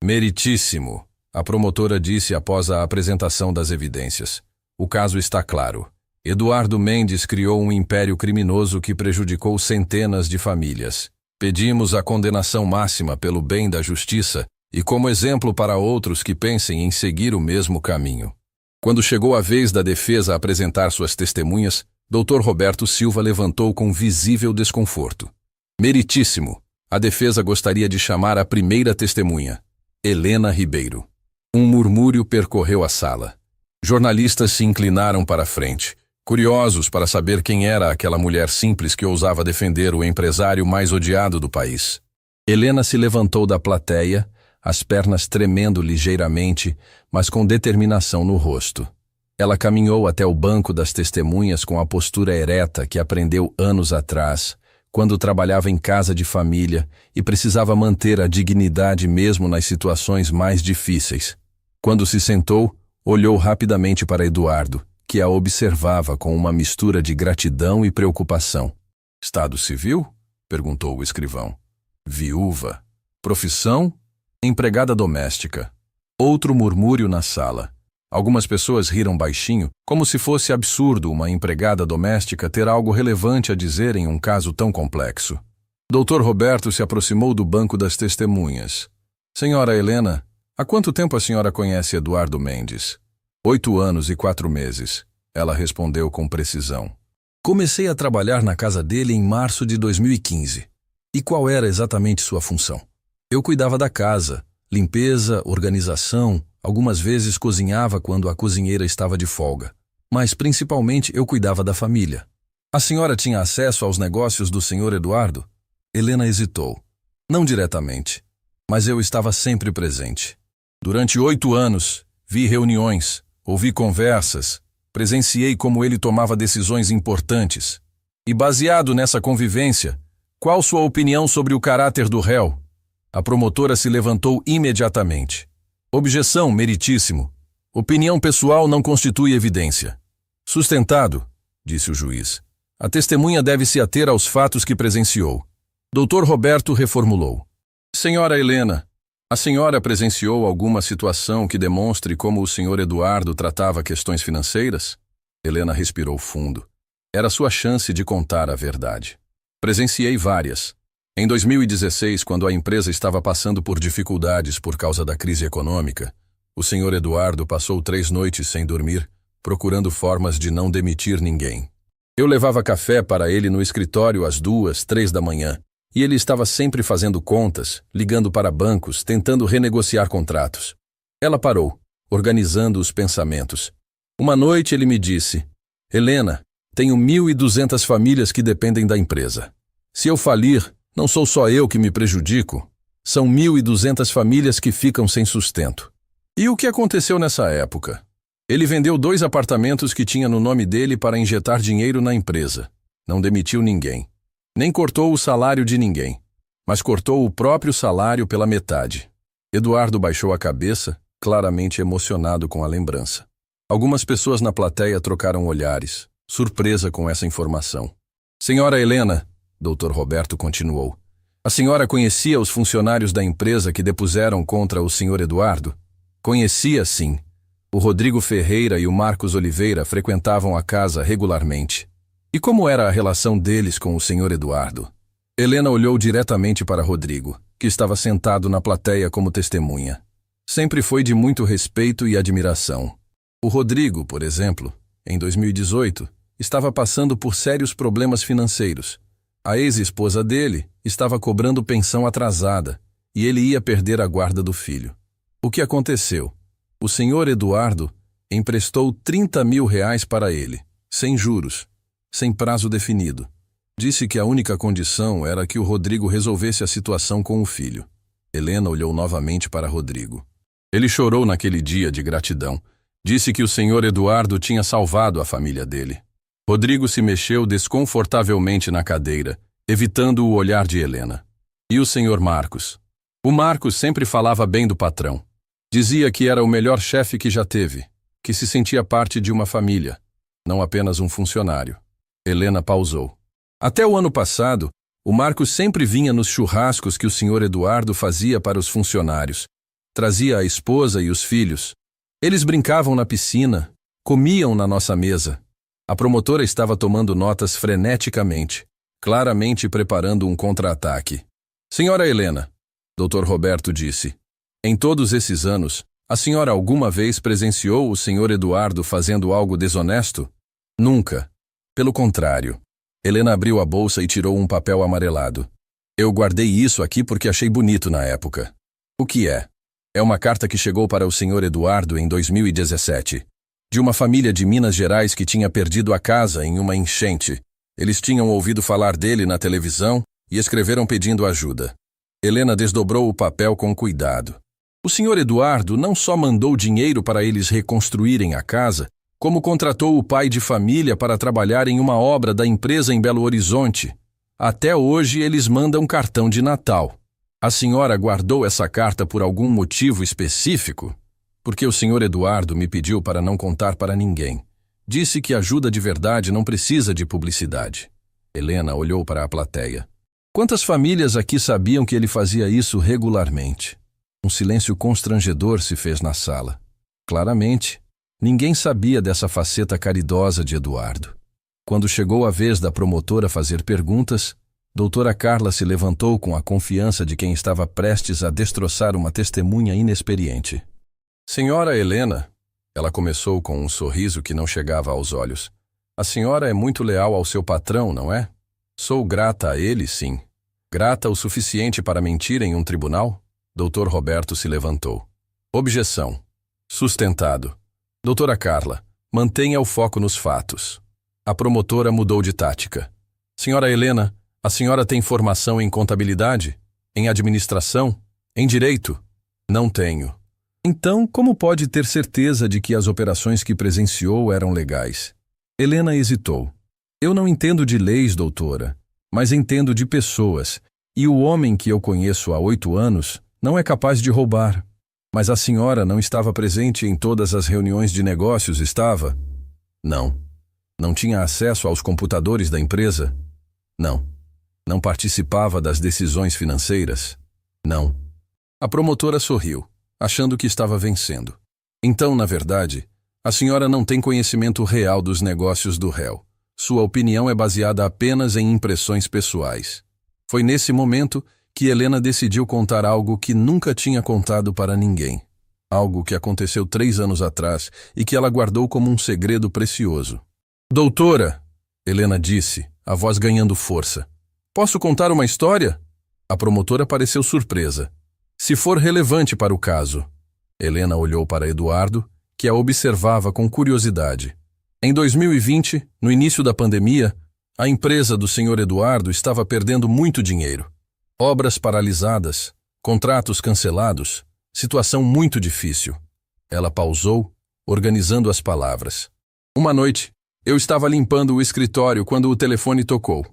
Meritíssimo, a promotora disse após a apresentação das evidências. O caso está claro. Eduardo Mendes criou um império criminoso que prejudicou centenas de famílias. Pedimos a condenação máxima pelo bem da justiça e como exemplo para outros que pensem em seguir o mesmo caminho. Quando chegou a vez da defesa apresentar suas testemunhas, Dr. Roberto Silva levantou com visível desconforto. Meritíssimo, a defesa gostaria de chamar a primeira testemunha, Helena Ribeiro. Um murmúrio percorreu a sala. Jornalistas se inclinaram para a frente, curiosos para saber quem era aquela mulher simples que ousava defender o empresário mais odiado do país. Helena se levantou da plateia, as pernas tremendo ligeiramente, mas com determinação no rosto. Ela caminhou até o banco das testemunhas com a postura ereta que aprendeu anos atrás, quando trabalhava em casa de família e precisava manter a dignidade mesmo nas situações mais difíceis. Quando se sentou, olhou rapidamente para Eduardo, que a observava com uma mistura de gratidão e preocupação. Estado civil? Perguntou o escrivão. Viúva. Profissão? Empregada doméstica. Outro murmúrio na sala. Algumas pessoas riram baixinho, como se fosse absurdo uma empregada doméstica ter algo relevante a dizer em um caso tão complexo. Dr. Roberto se aproximou do banco das testemunhas. Senhora Helena, há quanto tempo a senhora conhece Eduardo Mendes? 8 anos e 4 meses, ela respondeu com precisão. Comecei a trabalhar na casa dele em março de 2015. E qual era exatamente sua função? Eu cuidava da casa, limpeza, organização, algumas vezes cozinhava quando a cozinheira estava de folga. Mas principalmente eu cuidava da família. A senhora tinha acesso aos negócios do senhor Eduardo? Helena hesitou. Não diretamente, mas eu estava sempre presente. Durante 8 anos, vi reuniões, ouvi conversas, presenciei como ele tomava decisões importantes. E baseado nessa convivência, qual sua opinião sobre o caráter do réu? A promotora se levantou imediatamente. Objeção, meritíssimo. Opinião pessoal não constitui evidência. Sustentado, disse o juiz. A testemunha deve se ater aos fatos que presenciou. Dr. Roberto reformulou. Senhora Helena, a senhora presenciou alguma situação que demonstre como o senhor Eduardo tratava questões financeiras? Helena respirou fundo. Era sua chance de contar a verdade. Presenciei várias. Em 2016, quando a empresa estava passando por dificuldades por causa da crise econômica, o senhor Eduardo passou 3 noites sem dormir, procurando formas de não demitir ninguém. Eu levava café para ele no escritório às 2, 3 da manhã, E ele estava sempre fazendo contas, ligando para bancos, tentando renegociar contratos. Ela parou, organizando os pensamentos. Uma noite ele me disse: Helena, tenho 1.200 famílias que dependem da empresa. Se eu falir, não sou só eu que me prejudico. São 1.200 famílias que ficam sem sustento. E o que aconteceu nessa época? Ele vendeu 2 apartamentos que tinha no nome dele para injetar dinheiro na empresa. Não demitiu ninguém. Nem cortou o salário de ninguém. Mas cortou o próprio salário pela metade. Eduardo baixou a cabeça, claramente emocionado com a lembrança. Algumas pessoas na plateia trocaram olhares, surpresa com essa informação. Senhora Helena, Dr. Roberto continuou, a senhora conhecia os funcionários da empresa que depuseram contra o Sr. Eduardo? Conhecia, sim. O Rodrigo Ferreira e o Marcos Oliveira frequentavam a casa regularmente. E como era a relação deles com o Sr. Eduardo? Helena olhou diretamente para Rodrigo, que estava sentado na plateia como testemunha. Sempre foi de muito respeito e admiração. O Rodrigo, por exemplo, em 2018, estava passando por sérios problemas financeiros. A ex-esposa dele estava cobrando pensão atrasada e ele ia perder a guarda do filho. O que aconteceu? O Sr. Eduardo emprestou R$30 mil para ele, sem juros, sem prazo definido. Disse que a única condição era que o Rodrigo resolvesse a situação com o filho. Helena olhou novamente para Rodrigo. Ele chorou naquele dia de gratidão. Disse que o Sr. Eduardo tinha salvado a família dele. Rodrigo se mexeu desconfortavelmente na cadeira, evitando o olhar de Helena. E o Sr. Marcos? O Marcos sempre falava bem do patrão. Dizia que era o melhor chefe que já teve, que se sentia parte de uma família, não apenas um funcionário. Helena pausou. Até o ano passado, o Marcos sempre vinha nos churrascos que o Sr. Eduardo fazia para os funcionários. Trazia a esposa e os filhos. Eles brincavam na piscina, comiam na nossa mesa. A promotora estava tomando notas freneticamente, claramente preparando um contra-ataque. Senhora Helena, Dr. Roberto disse, em todos esses anos, a senhora alguma vez presenciou o Sr. Eduardo fazendo algo desonesto? Nunca. Pelo contrário. Helena abriu a bolsa e tirou um papel amarelado. Eu guardei isso aqui porque achei bonito na época. O que é? É uma carta que chegou para o Sr. Eduardo em 2017. De uma família de Minas Gerais que tinha perdido a casa em uma enchente. Eles tinham ouvido falar dele na televisão e escreveram pedindo ajuda. Helena desdobrou o papel com cuidado. O Sr. Eduardo não só mandou dinheiro para eles reconstruírem a casa, como contratou o pai de família para trabalhar em uma obra da empresa em Belo Horizonte. Até hoje eles mandam cartão de Natal. A senhora guardou essa carta por algum motivo específico? Porque o Sr. Eduardo me pediu para não contar para ninguém. Disse que ajuda de verdade não precisa de publicidade. Helena olhou para a plateia. Quantas famílias aqui sabiam que ele fazia isso regularmente? Um silêncio constrangedor se fez na sala. Claramente, ninguém sabia dessa faceta caridosa de Eduardo. Quando chegou a vez da promotora fazer perguntas, doutora Carla se levantou com a confiança de quem estava prestes a destroçar uma testemunha inexperiente. Senhora Helena, ela começou com um sorriso que não chegava aos olhos. A senhora é muito leal ao seu patrão, não é? Sou grata a ele, sim. Grata o suficiente para mentir em um tribunal? Dr. Roberto se levantou. Objeção. Sustentado. Doutora Carla, mantenha o foco nos fatos. A promotora mudou de tática. Senhora Helena, a senhora tem formação em contabilidade? Em administração? Em direito? Não tenho. Então, como pode ter certeza de que as operações que presenciou eram legais? Helena hesitou. Eu não entendo de leis, doutora, mas entendo de pessoas, e o homem que eu conheço há 8 anos não é capaz de roubar. Mas a senhora não estava presente em todas as reuniões de negócios, estava? Não. Não tinha acesso aos computadores da empresa? Não. Não participava das decisões financeiras? Não. A promotora sorriu, achando que estava vencendo. Então, na verdade, a senhora não tem conhecimento real dos negócios do réu. Sua opinião é baseada apenas em impressões pessoais. Foi nesse momento que Helena decidiu contar algo que nunca tinha contado para ninguém. Algo que aconteceu 3 anos atrás e que ela guardou como um segredo precioso. Doutora, Helena disse, a voz ganhando força, Posso contar uma história? A promotora pareceu surpresa. Se for relevante para o caso. Helena olhou para Eduardo, que a observava com curiosidade. Em 2020, no início da pandemia, a empresa do Sr. Eduardo estava perdendo muito dinheiro. Obras paralisadas, contratos cancelados, situação muito difícil. Ela pausou, organizando as palavras. Uma noite, eu estava limpando o escritório quando o telefone tocou.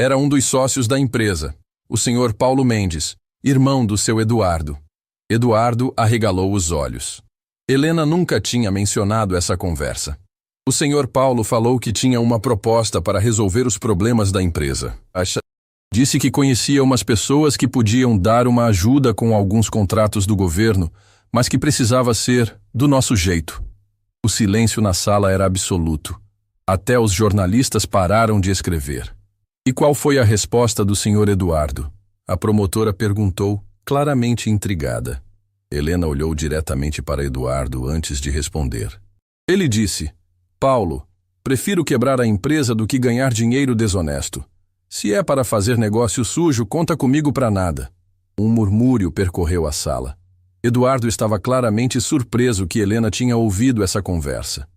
Era um dos sócios da empresa, o Sr. Paulo Mendes, irmão do seu Eduardo. Eduardo arregalou os olhos. Helena nunca tinha mencionado essa conversa. O Sr. Paulo falou que tinha uma proposta para resolver os problemas da empresa. Disse que conhecia umas pessoas que podiam dar uma ajuda com alguns contratos do governo, mas que precisava ser do nosso jeito. O silêncio na sala era absoluto. Até os jornalistas pararam de escrever. E qual foi a resposta do Sr. Eduardo? A promotora perguntou, claramente intrigada. Helena olhou diretamente para Eduardo antes de responder. Ele disse: Paulo, prefiro quebrar a empresa do que ganhar dinheiro desonesto. Se é para fazer negócio sujo, conta comigo para nada. Um murmúrio percorreu a sala. Eduardo estava claramente surpreso que Helena tinha ouvido essa conversa.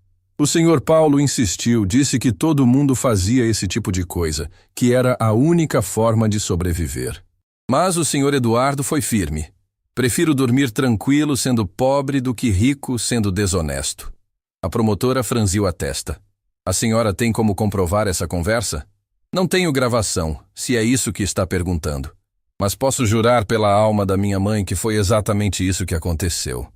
O Sr. Paulo insistiu, disse que todo mundo fazia esse tipo de coisa, que era a única forma de sobreviver. Mas o Sr. Eduardo foi firme. Prefiro dormir tranquilo sendo pobre do que rico sendo desonesto. A promotora franziu a testa. A senhora tem como comprovar essa conversa? Não tenho gravação, se é isso que está perguntando. Mas posso jurar pela alma da minha mãe que foi exatamente isso que aconteceu.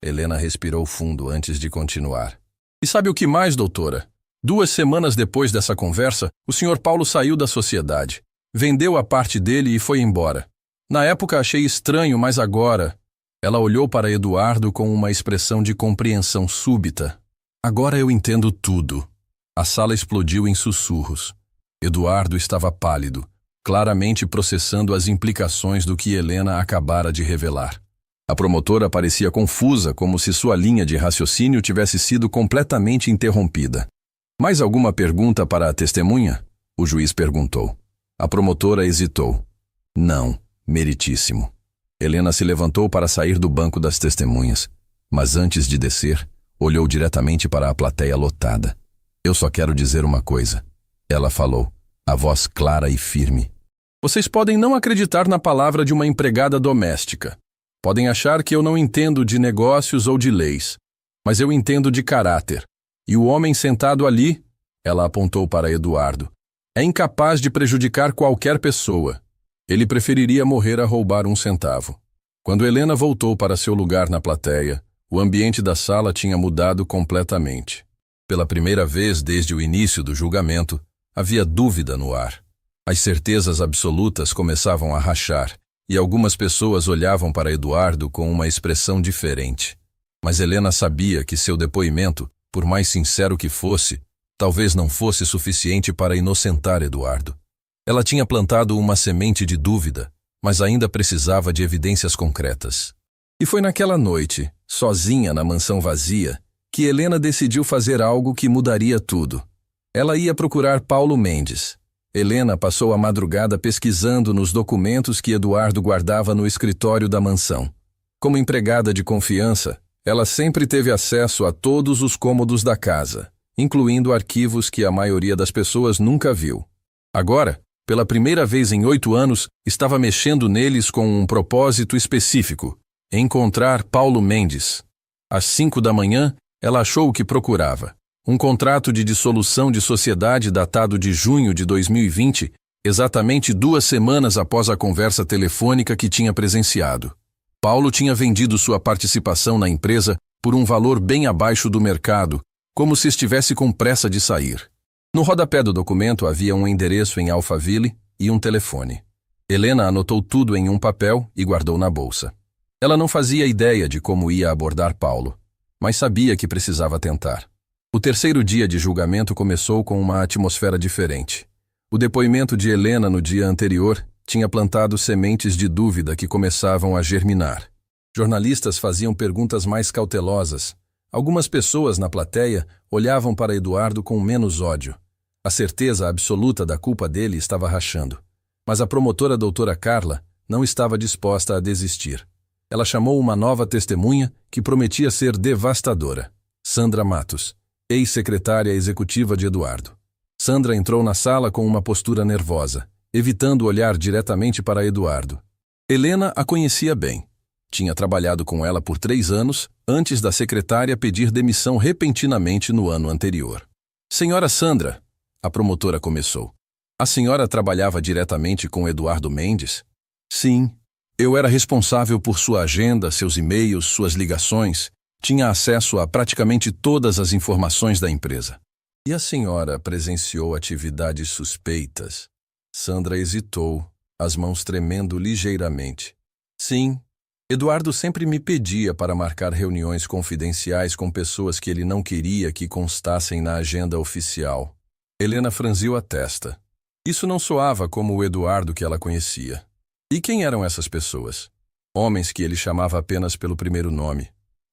Helena respirou fundo antes de continuar. E sabe o que mais, doutora? 2 semanas depois dessa conversa, o Sr. Paulo saiu da sociedade. Vendeu a parte dele e foi embora. Na época achei estranho, mas agora... Ela olhou para Eduardo com uma expressão de compreensão súbita. Agora eu entendo tudo. A sala explodiu em sussurros. Eduardo estava pálido, claramente processando as implicações do que Helena acabara de revelar. A promotora parecia confusa, como se sua linha de raciocínio tivesse sido completamente interrompida. Mais alguma pergunta para a testemunha? O juiz perguntou. A promotora hesitou. Não, meritíssimo. Helena se levantou para sair do banco das testemunhas, mas antes de descer, olhou diretamente para a plateia lotada. Eu só quero dizer uma coisa. Ela falou, a voz clara e firme. Vocês podem não acreditar na palavra de uma empregada doméstica. Podem achar que eu não entendo de negócios ou de leis, mas eu entendo de caráter. E o homem sentado ali, ela apontou para Eduardo, é incapaz de prejudicar qualquer pessoa. Ele preferiria morrer a roubar 1 centavo. Quando Helena voltou para seu lugar na plateia, o ambiente da sala tinha mudado completamente. Pela primeira vez desde o início do julgamento, havia dúvida no ar. As certezas absolutas começavam a rachar, e algumas pessoas olhavam para Eduardo com uma expressão diferente. Mas Helena sabia que seu depoimento, por mais sincero que fosse, talvez não fosse suficiente para inocentar Eduardo. Ela tinha plantado uma semente de dúvida, mas ainda precisava de evidências concretas. E foi naquela noite, sozinha na mansão vazia, que Helena decidiu fazer algo que mudaria tudo. Ela ia procurar Paulo Mendes. Helena passou a madrugada pesquisando nos documentos que Eduardo guardava no escritório da mansão. Como empregada de confiança, ela sempre teve acesso a todos os cômodos da casa, incluindo arquivos que a maioria das pessoas nunca viu. Agora, pela primeira vez em 8 anos, estava mexendo neles com um propósito específico: encontrar Paulo Mendes. Às 5 da manhã, ela achou o que procurava. Um contrato de dissolução de sociedade datado de junho de 2020, exatamente 2 semanas após a conversa telefônica que tinha presenciado. Paulo tinha vendido sua participação na empresa por um valor bem abaixo do mercado, como se estivesse com pressa de sair. No rodapé do documento havia um endereço em Alphaville e um telefone. Helena anotou tudo em um papel e guardou na bolsa. Ela não fazia ideia de como ia abordar Paulo, mas sabia que precisava tentar. O 3º dia de julgamento começou com uma atmosfera diferente. O depoimento de Helena no dia anterior tinha plantado sementes de dúvida que começavam a germinar. Jornalistas faziam perguntas mais cautelosas. Algumas pessoas na plateia olhavam para Eduardo com menos ódio. A certeza absoluta da culpa dele estava rachando. Mas a promotora doutora Carla não estava disposta a desistir. Ela chamou uma nova testemunha que prometia ser devastadora. Sandra Matos, ex-secretária executiva de Eduardo. Sandra entrou na sala com uma postura nervosa, evitando olhar diretamente para Eduardo. Helena a conhecia bem. Tinha trabalhado com ela por 3 anos, antes da secretária pedir demissão repentinamente no ano anterior. Senhora Sandra, a promotora começou. A senhora trabalhava diretamente com Eduardo Mendes? Sim. Eu era responsável por sua agenda, seus e-mails, suas ligações. Tinha acesso a praticamente todas as informações da empresa. E a senhora presenciou atividades suspeitas? Sandra hesitou, as mãos tremendo ligeiramente. Sim. Eduardo sempre me pedia para marcar reuniões confidenciais com pessoas que ele não queria que constassem na agenda oficial. Helena franziu a testa. Isso não soava como o Eduardo que ela conhecia. E quem eram essas pessoas? Homens que ele chamava apenas pelo primeiro nome.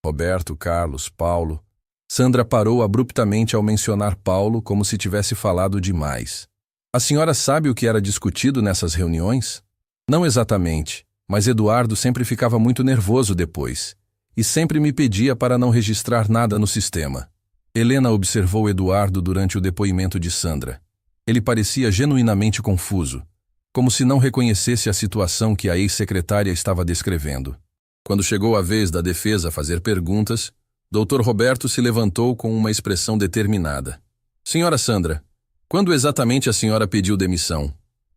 Roberto, Carlos, Paulo. Sandra parou abruptamente ao mencionar Paulo como se tivesse falado demais. A senhora sabe o que era discutido nessas reuniões? Não exatamente. Mas Eduardo sempre ficava muito nervoso depois, e sempre me pedia para não registrar nada no sistema. Helena observou Eduardo durante o depoimento de Sandra. Ele parecia genuinamente confuso, como se não reconhecesse a situação que a ex-secretária estava descrevendo. Quando chegou a vez da defesa fazer perguntas, Dr. Roberto se levantou com uma expressão determinada. Senhora Sandra, quando exatamente a senhora pediu demissão?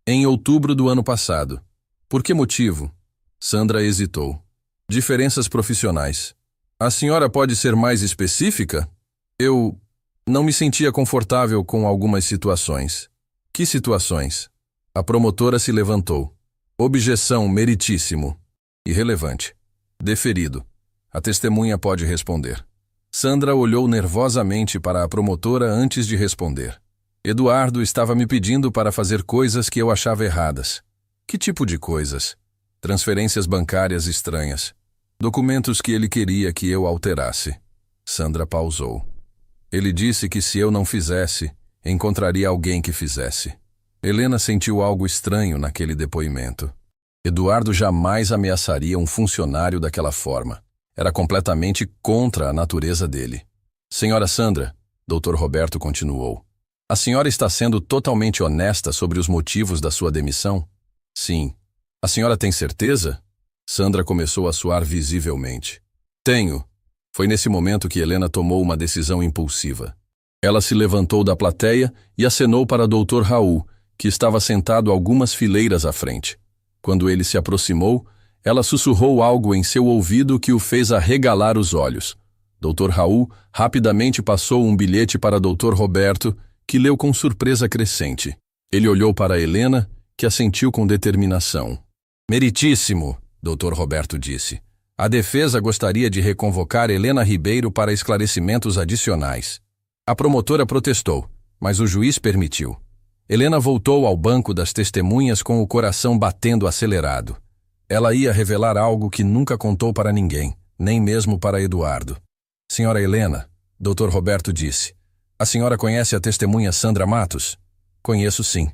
Em outubro do ano passado. Por que motivo? Sandra hesitou. Diferenças profissionais. A senhora pode ser mais específica? Eu não me sentia confortável com algumas situações. Que situações? A promotora se levantou. Objeção meritíssimo. Irrelevante. Deferido. A testemunha pode responder. Sandra olhou nervosamente para a promotora antes de responder. Eduardo estava me pedindo para fazer coisas que eu achava erradas. Que tipo de coisas? Transferências bancárias estranhas. Documentos que ele queria que eu alterasse. Sandra pausou. Ele disse que se eu não fizesse, encontraria alguém que fizesse. Helena sentiu algo estranho naquele depoimento. Eduardo jamais ameaçaria um funcionário daquela forma. Era completamente contra a natureza dele. Senhora Sandra, Dr. Roberto continuou. A senhora está sendo totalmente honesta sobre os motivos da sua demissão? Sim. A senhora tem certeza? Sandra começou a suar visivelmente. Tenho. Foi nesse momento que Helena tomou uma decisão impulsiva. Ela se levantou da plateia e acenou para Dr. Raul, que estava sentado algumas fileiras à frente. Quando ele se aproximou, ela sussurrou algo em seu ouvido que o fez arregalar os olhos. Dr. Raul rapidamente passou um bilhete para Dr. Roberto, que leu com surpresa crescente. Ele olhou para Helena, que assentiu com determinação. Meritíssimo, Dr. Roberto disse. A defesa gostaria de reconvocar Helena Ribeiro para esclarecimentos adicionais. A promotora protestou, mas o juiz permitiu. Helena voltou ao banco das testemunhas com o coração batendo acelerado. Ela ia revelar algo que nunca contou para ninguém, nem mesmo para Eduardo. Senhora Helena, Dr. Roberto disse. A senhora conhece a testemunha Sandra Matos? Conheço sim.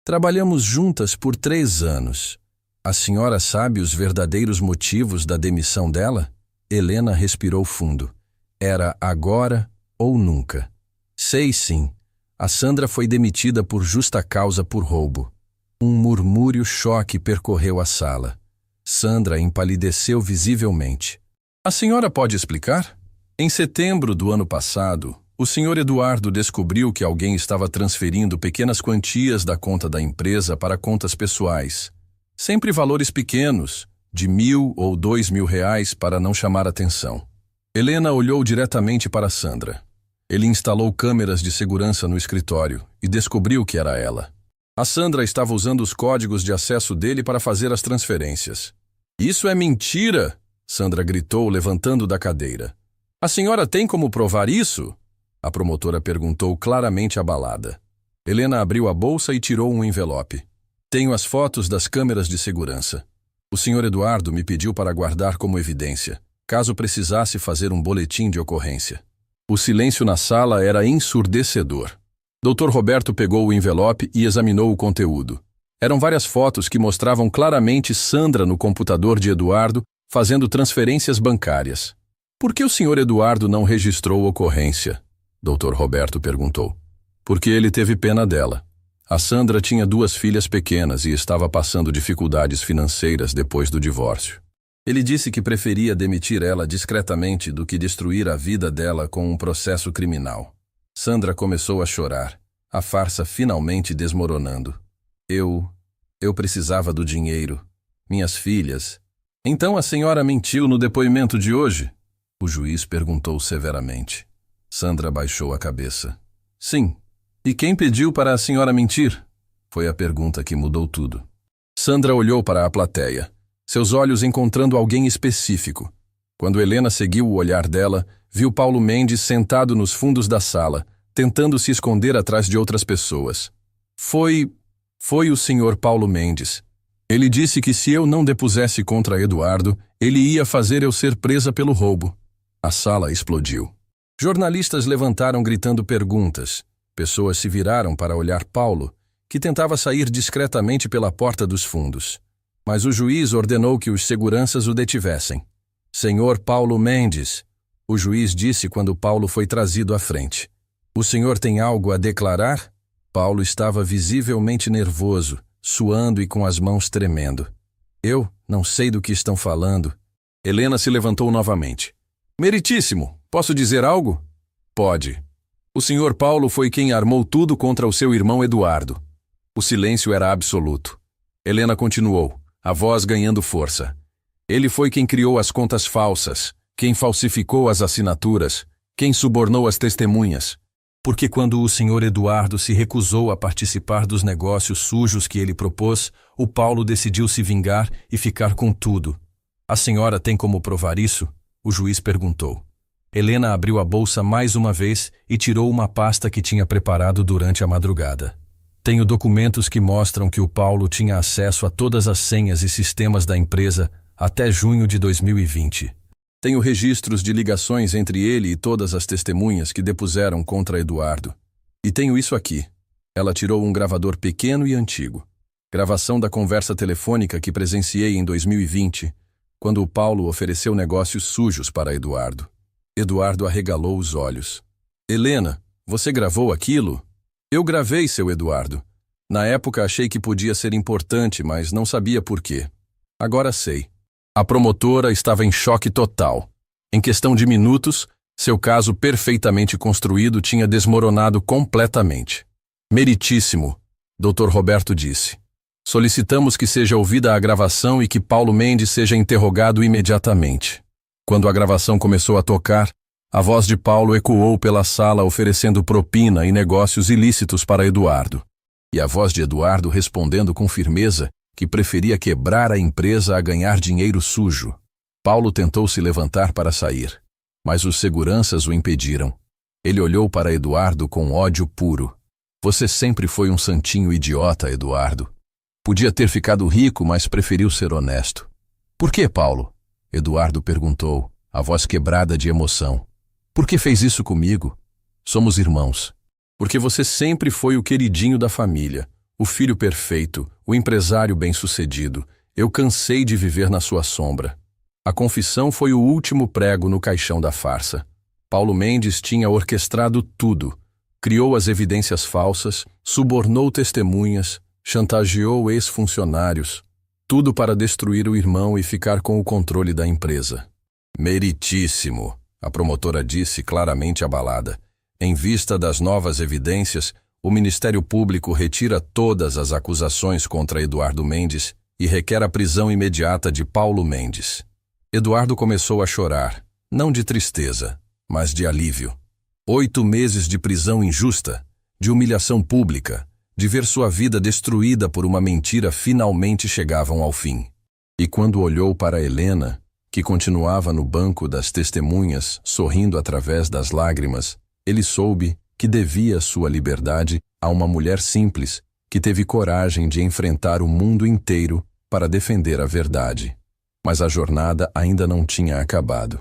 Trabalhamos juntas por 3 anos. A senhora sabe os verdadeiros motivos da demissão dela? Helena respirou fundo. Era agora ou nunca. Sei sim. A Sandra foi demitida por justa causa por roubo. Um murmúrio choque percorreu a sala. Sandra empalideceu visivelmente. A senhora pode explicar? Em setembro do ano passado, o senhor Eduardo descobriu que alguém estava transferindo pequenas quantias da conta da empresa para contas pessoais. Sempre valores pequenos, de 1.000 ou 2.000 reais para não chamar atenção. Helena olhou diretamente para Sandra. Ele instalou câmeras de segurança no escritório e descobriu que era ela. A Sandra estava usando os códigos de acesso dele para fazer as transferências. Isso é mentira! Sandra gritou, levantando da cadeira. A senhora tem como provar isso? A promotora perguntou, claramente abalada. Helena abriu a bolsa e tirou um envelope. Tenho as fotos das câmeras de segurança. O senhor Eduardo me pediu para guardar como evidência, caso precisasse fazer um boletim de ocorrência. O silêncio na sala era ensurdecedor. Dr. Roberto pegou o envelope e examinou o conteúdo. Eram várias fotos que mostravam claramente Sandra no computador de Eduardo fazendo transferências bancárias. Por que o senhor Eduardo não registrou ocorrência? Dr. Roberto perguntou. Porque ele teve pena dela. A Sandra tinha 2 filhas pequenas e estava passando dificuldades financeiras depois do divórcio. Ele disse que preferia demitir ela discretamente do que destruir a vida dela com um processo criminal. Sandra começou a chorar, a farsa finalmente desmoronando. Eu precisava do dinheiro. Minhas filhas. Então a senhora mentiu no depoimento de hoje? O juiz perguntou severamente. Sandra baixou a cabeça. Sim. E quem pediu para a senhora mentir? Foi a pergunta que mudou tudo. Sandra olhou para a plateia, seus olhos encontrando alguém específico. Quando Helena seguiu o olhar dela, viu Paulo Mendes sentado nos fundos da sala, tentando se esconder atrás de outras pessoas. Foi o senhor Paulo Mendes. Ele disse que se eu não depusesse contra Eduardo, ele ia fazer eu ser presa pelo roubo. A sala explodiu. Jornalistas levantaram gritando perguntas. Pessoas se viraram para olhar Paulo, que tentava sair discretamente pela porta dos fundos. Mas o juiz ordenou que os seguranças o detivessem. Senhor Paulo Mendes, o juiz disse quando Paulo foi trazido à frente. O senhor tem algo a declarar? Paulo estava visivelmente nervoso, suando e com as mãos tremendo. Eu não sei do que estão falando. Helena se levantou novamente. Meritíssimo, posso dizer algo? Pode. O senhor Paulo foi quem armou tudo contra o seu irmão Eduardo. O silêncio era absoluto. Helena continuou, a voz ganhando força. Ele foi quem criou as contas falsas, quem falsificou as assinaturas, quem subornou as testemunhas. Porque quando o senhor Eduardo se recusou a participar dos negócios sujos que ele propôs, o Paulo decidiu se vingar e ficar com tudo. A senhora tem como provar isso? O juiz perguntou. Helena abriu a bolsa mais uma vez e tirou uma pasta que tinha preparado durante a madrugada. Tenho documentos que mostram que o Paulo tinha acesso a todas as senhas e sistemas da empresa até junho de 2020. Tenho registros de ligações entre ele e todas as testemunhas que depuseram contra Eduardo. E tenho isso aqui. Ela tirou um gravador pequeno e antigo. Gravação da conversa telefônica que presenciei em 2020, quando o Paulo ofereceu negócios sujos para Eduardo. Eduardo arregalou os olhos. Helena, você gravou aquilo? Eu gravei, seu Eduardo. Na época achei que podia ser importante, mas não sabia por quê. Agora sei. A promotora estava em choque total. Em questão de minutos, seu caso perfeitamente construído tinha desmoronado completamente. Meritíssimo, Dr. Roberto disse. Solicitamos que seja ouvida a gravação e que Paulo Mendes seja interrogado imediatamente. Quando a gravação começou a tocar, a voz de Paulo ecoou pela sala oferecendo propina e negócios ilícitos para Eduardo. E a voz de Eduardo respondendo com firmeza que preferia quebrar a empresa a ganhar dinheiro sujo. Paulo tentou se levantar para sair, mas os seguranças o impediram. Ele olhou para Eduardo com ódio puro. Você sempre foi um santinho idiota, Eduardo. Podia ter ficado rico, mas preferiu ser honesto. Por que, Paulo? Eduardo perguntou, a voz quebrada de emoção. Por que fez isso comigo? Somos irmãos. Porque você sempre foi o queridinho da família, o filho perfeito, o empresário bem-sucedido. Eu cansei de viver na sua sombra. A confissão foi o último prego no caixão da farsa. Paulo Mendes tinha orquestrado tudo. Criou as evidências falsas, subornou testemunhas, chantageou ex-funcionários. Tudo para destruir o irmão e ficar com o controle da empresa. Meritíssimo, a promotora disse claramente abalada. Em vista das novas evidências, o Ministério Público retira todas as acusações contra Eduardo Mendes e requer a prisão imediata de Paulo Mendes. Eduardo começou a chorar, não de tristeza, mas de alívio. 8 meses de prisão injusta, de humilhação pública, de ver sua vida destruída por uma mentira finalmente chegavam ao fim. E quando olhou para Helena, que continuava no banco das testemunhas, sorrindo através das lágrimas, ele soube que devia sua liberdade a uma mulher simples que teve coragem de enfrentar o mundo inteiro para defender a verdade. Mas a jornada ainda não tinha acabado.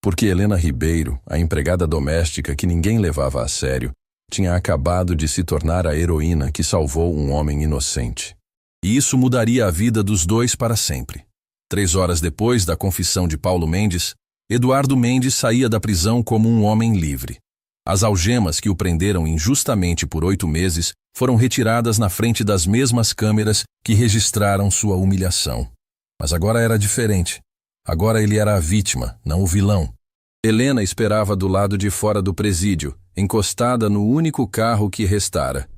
Porque Helena Ribeiro, a empregada doméstica que ninguém levava a sério, tinha acabado de se tornar a heroína que salvou um homem inocente. E isso mudaria a vida dos dois para sempre. 3 horas depois da confissão de Paulo Mendes, Eduardo Mendes saía da prisão como um homem livre. As algemas que o prenderam injustamente por 8 meses foram retiradas na frente das mesmas câmeras que registraram sua humilhação. Mas agora era diferente. Agora ele era a vítima, não o vilão. Helena esperava do lado de fora do presídio, encostada no único carro que restara.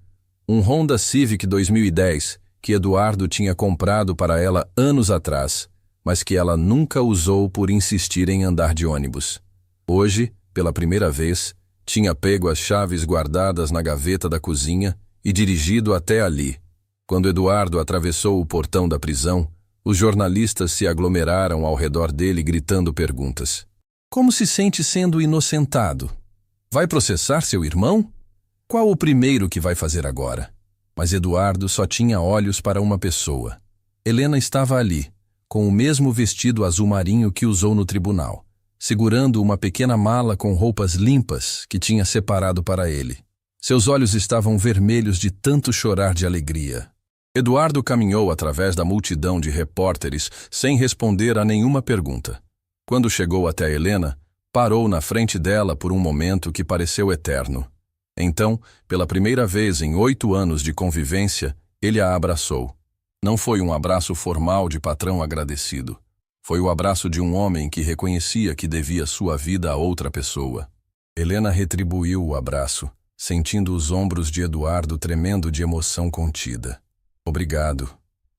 Um Honda Civic 2010, que Eduardo tinha comprado para ela anos atrás, mas que ela nunca usou por insistir em andar de ônibus. Hoje, pela primeira vez, tinha pego as chaves guardadas na gaveta da cozinha e dirigido até ali. Quando Eduardo atravessou o portão da prisão, os jornalistas se aglomeraram ao redor dele gritando perguntas. Como se sente sendo inocentado? Vai processar seu irmão? Qual o primeiro que vai fazer agora? Mas Eduardo só tinha olhos para uma pessoa. Helena estava ali, com o mesmo vestido azul marinho que usou no tribunal, segurando uma pequena mala com roupas limpas que tinha separado para ele. Seus olhos estavam vermelhos de tanto chorar de alegria. Eduardo caminhou através da multidão de repórteres sem responder a nenhuma pergunta. Quando chegou até Helena, parou na frente dela por um momento que pareceu eterno. Então, pela primeira vez em 8 anos de convivência, ele a abraçou. Não foi um abraço formal de patrão agradecido. Foi o abraço de um homem que reconhecia que devia sua vida a outra pessoa. Helena retribuiu o abraço, sentindo os ombros de Eduardo tremendo de emoção contida. Obrigado,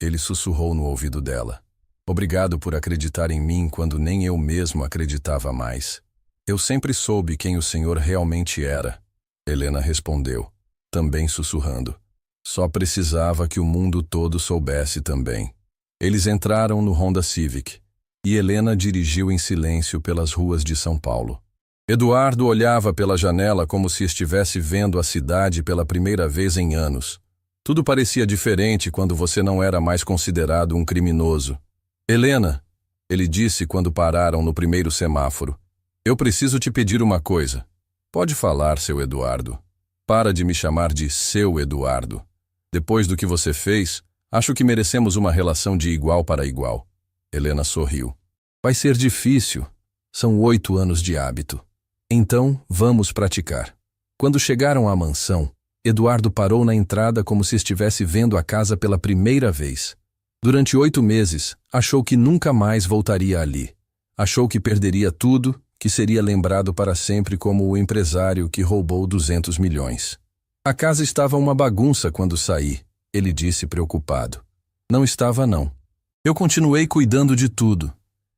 ele sussurrou no ouvido dela. Obrigado por acreditar em mim quando nem eu mesmo acreditava mais. Eu sempre soube quem o senhor realmente era. Helena respondeu, também sussurrando. Só precisava que o mundo todo soubesse também. Eles entraram no Honda Civic, e Helena dirigiu em silêncio pelas ruas de São Paulo. Eduardo olhava pela janela como se estivesse vendo a cidade pela primeira vez em anos. Tudo parecia diferente quando você não era mais considerado um criminoso. Helena, ele disse quando pararam no primeiro semáforo, eu preciso te pedir uma coisa. Pode falar, seu Eduardo. Para de me chamar de seu Eduardo. Depois do que você fez, acho que merecemos uma relação de igual para igual. Helena sorriu. Vai ser difícil. São 8 anos de hábito. Então, vamos praticar. Quando chegaram à mansão, Eduardo parou na entrada como se estivesse vendo a casa pela primeira vez. Durante 8 meses, achou que nunca mais voltaria ali. Achou que perderia tudo, que seria lembrado para sempre como o empresário que roubou 200 milhões. A casa estava uma bagunça quando saí, ele disse preocupado. Não estava não. Eu continuei cuidando de tudo.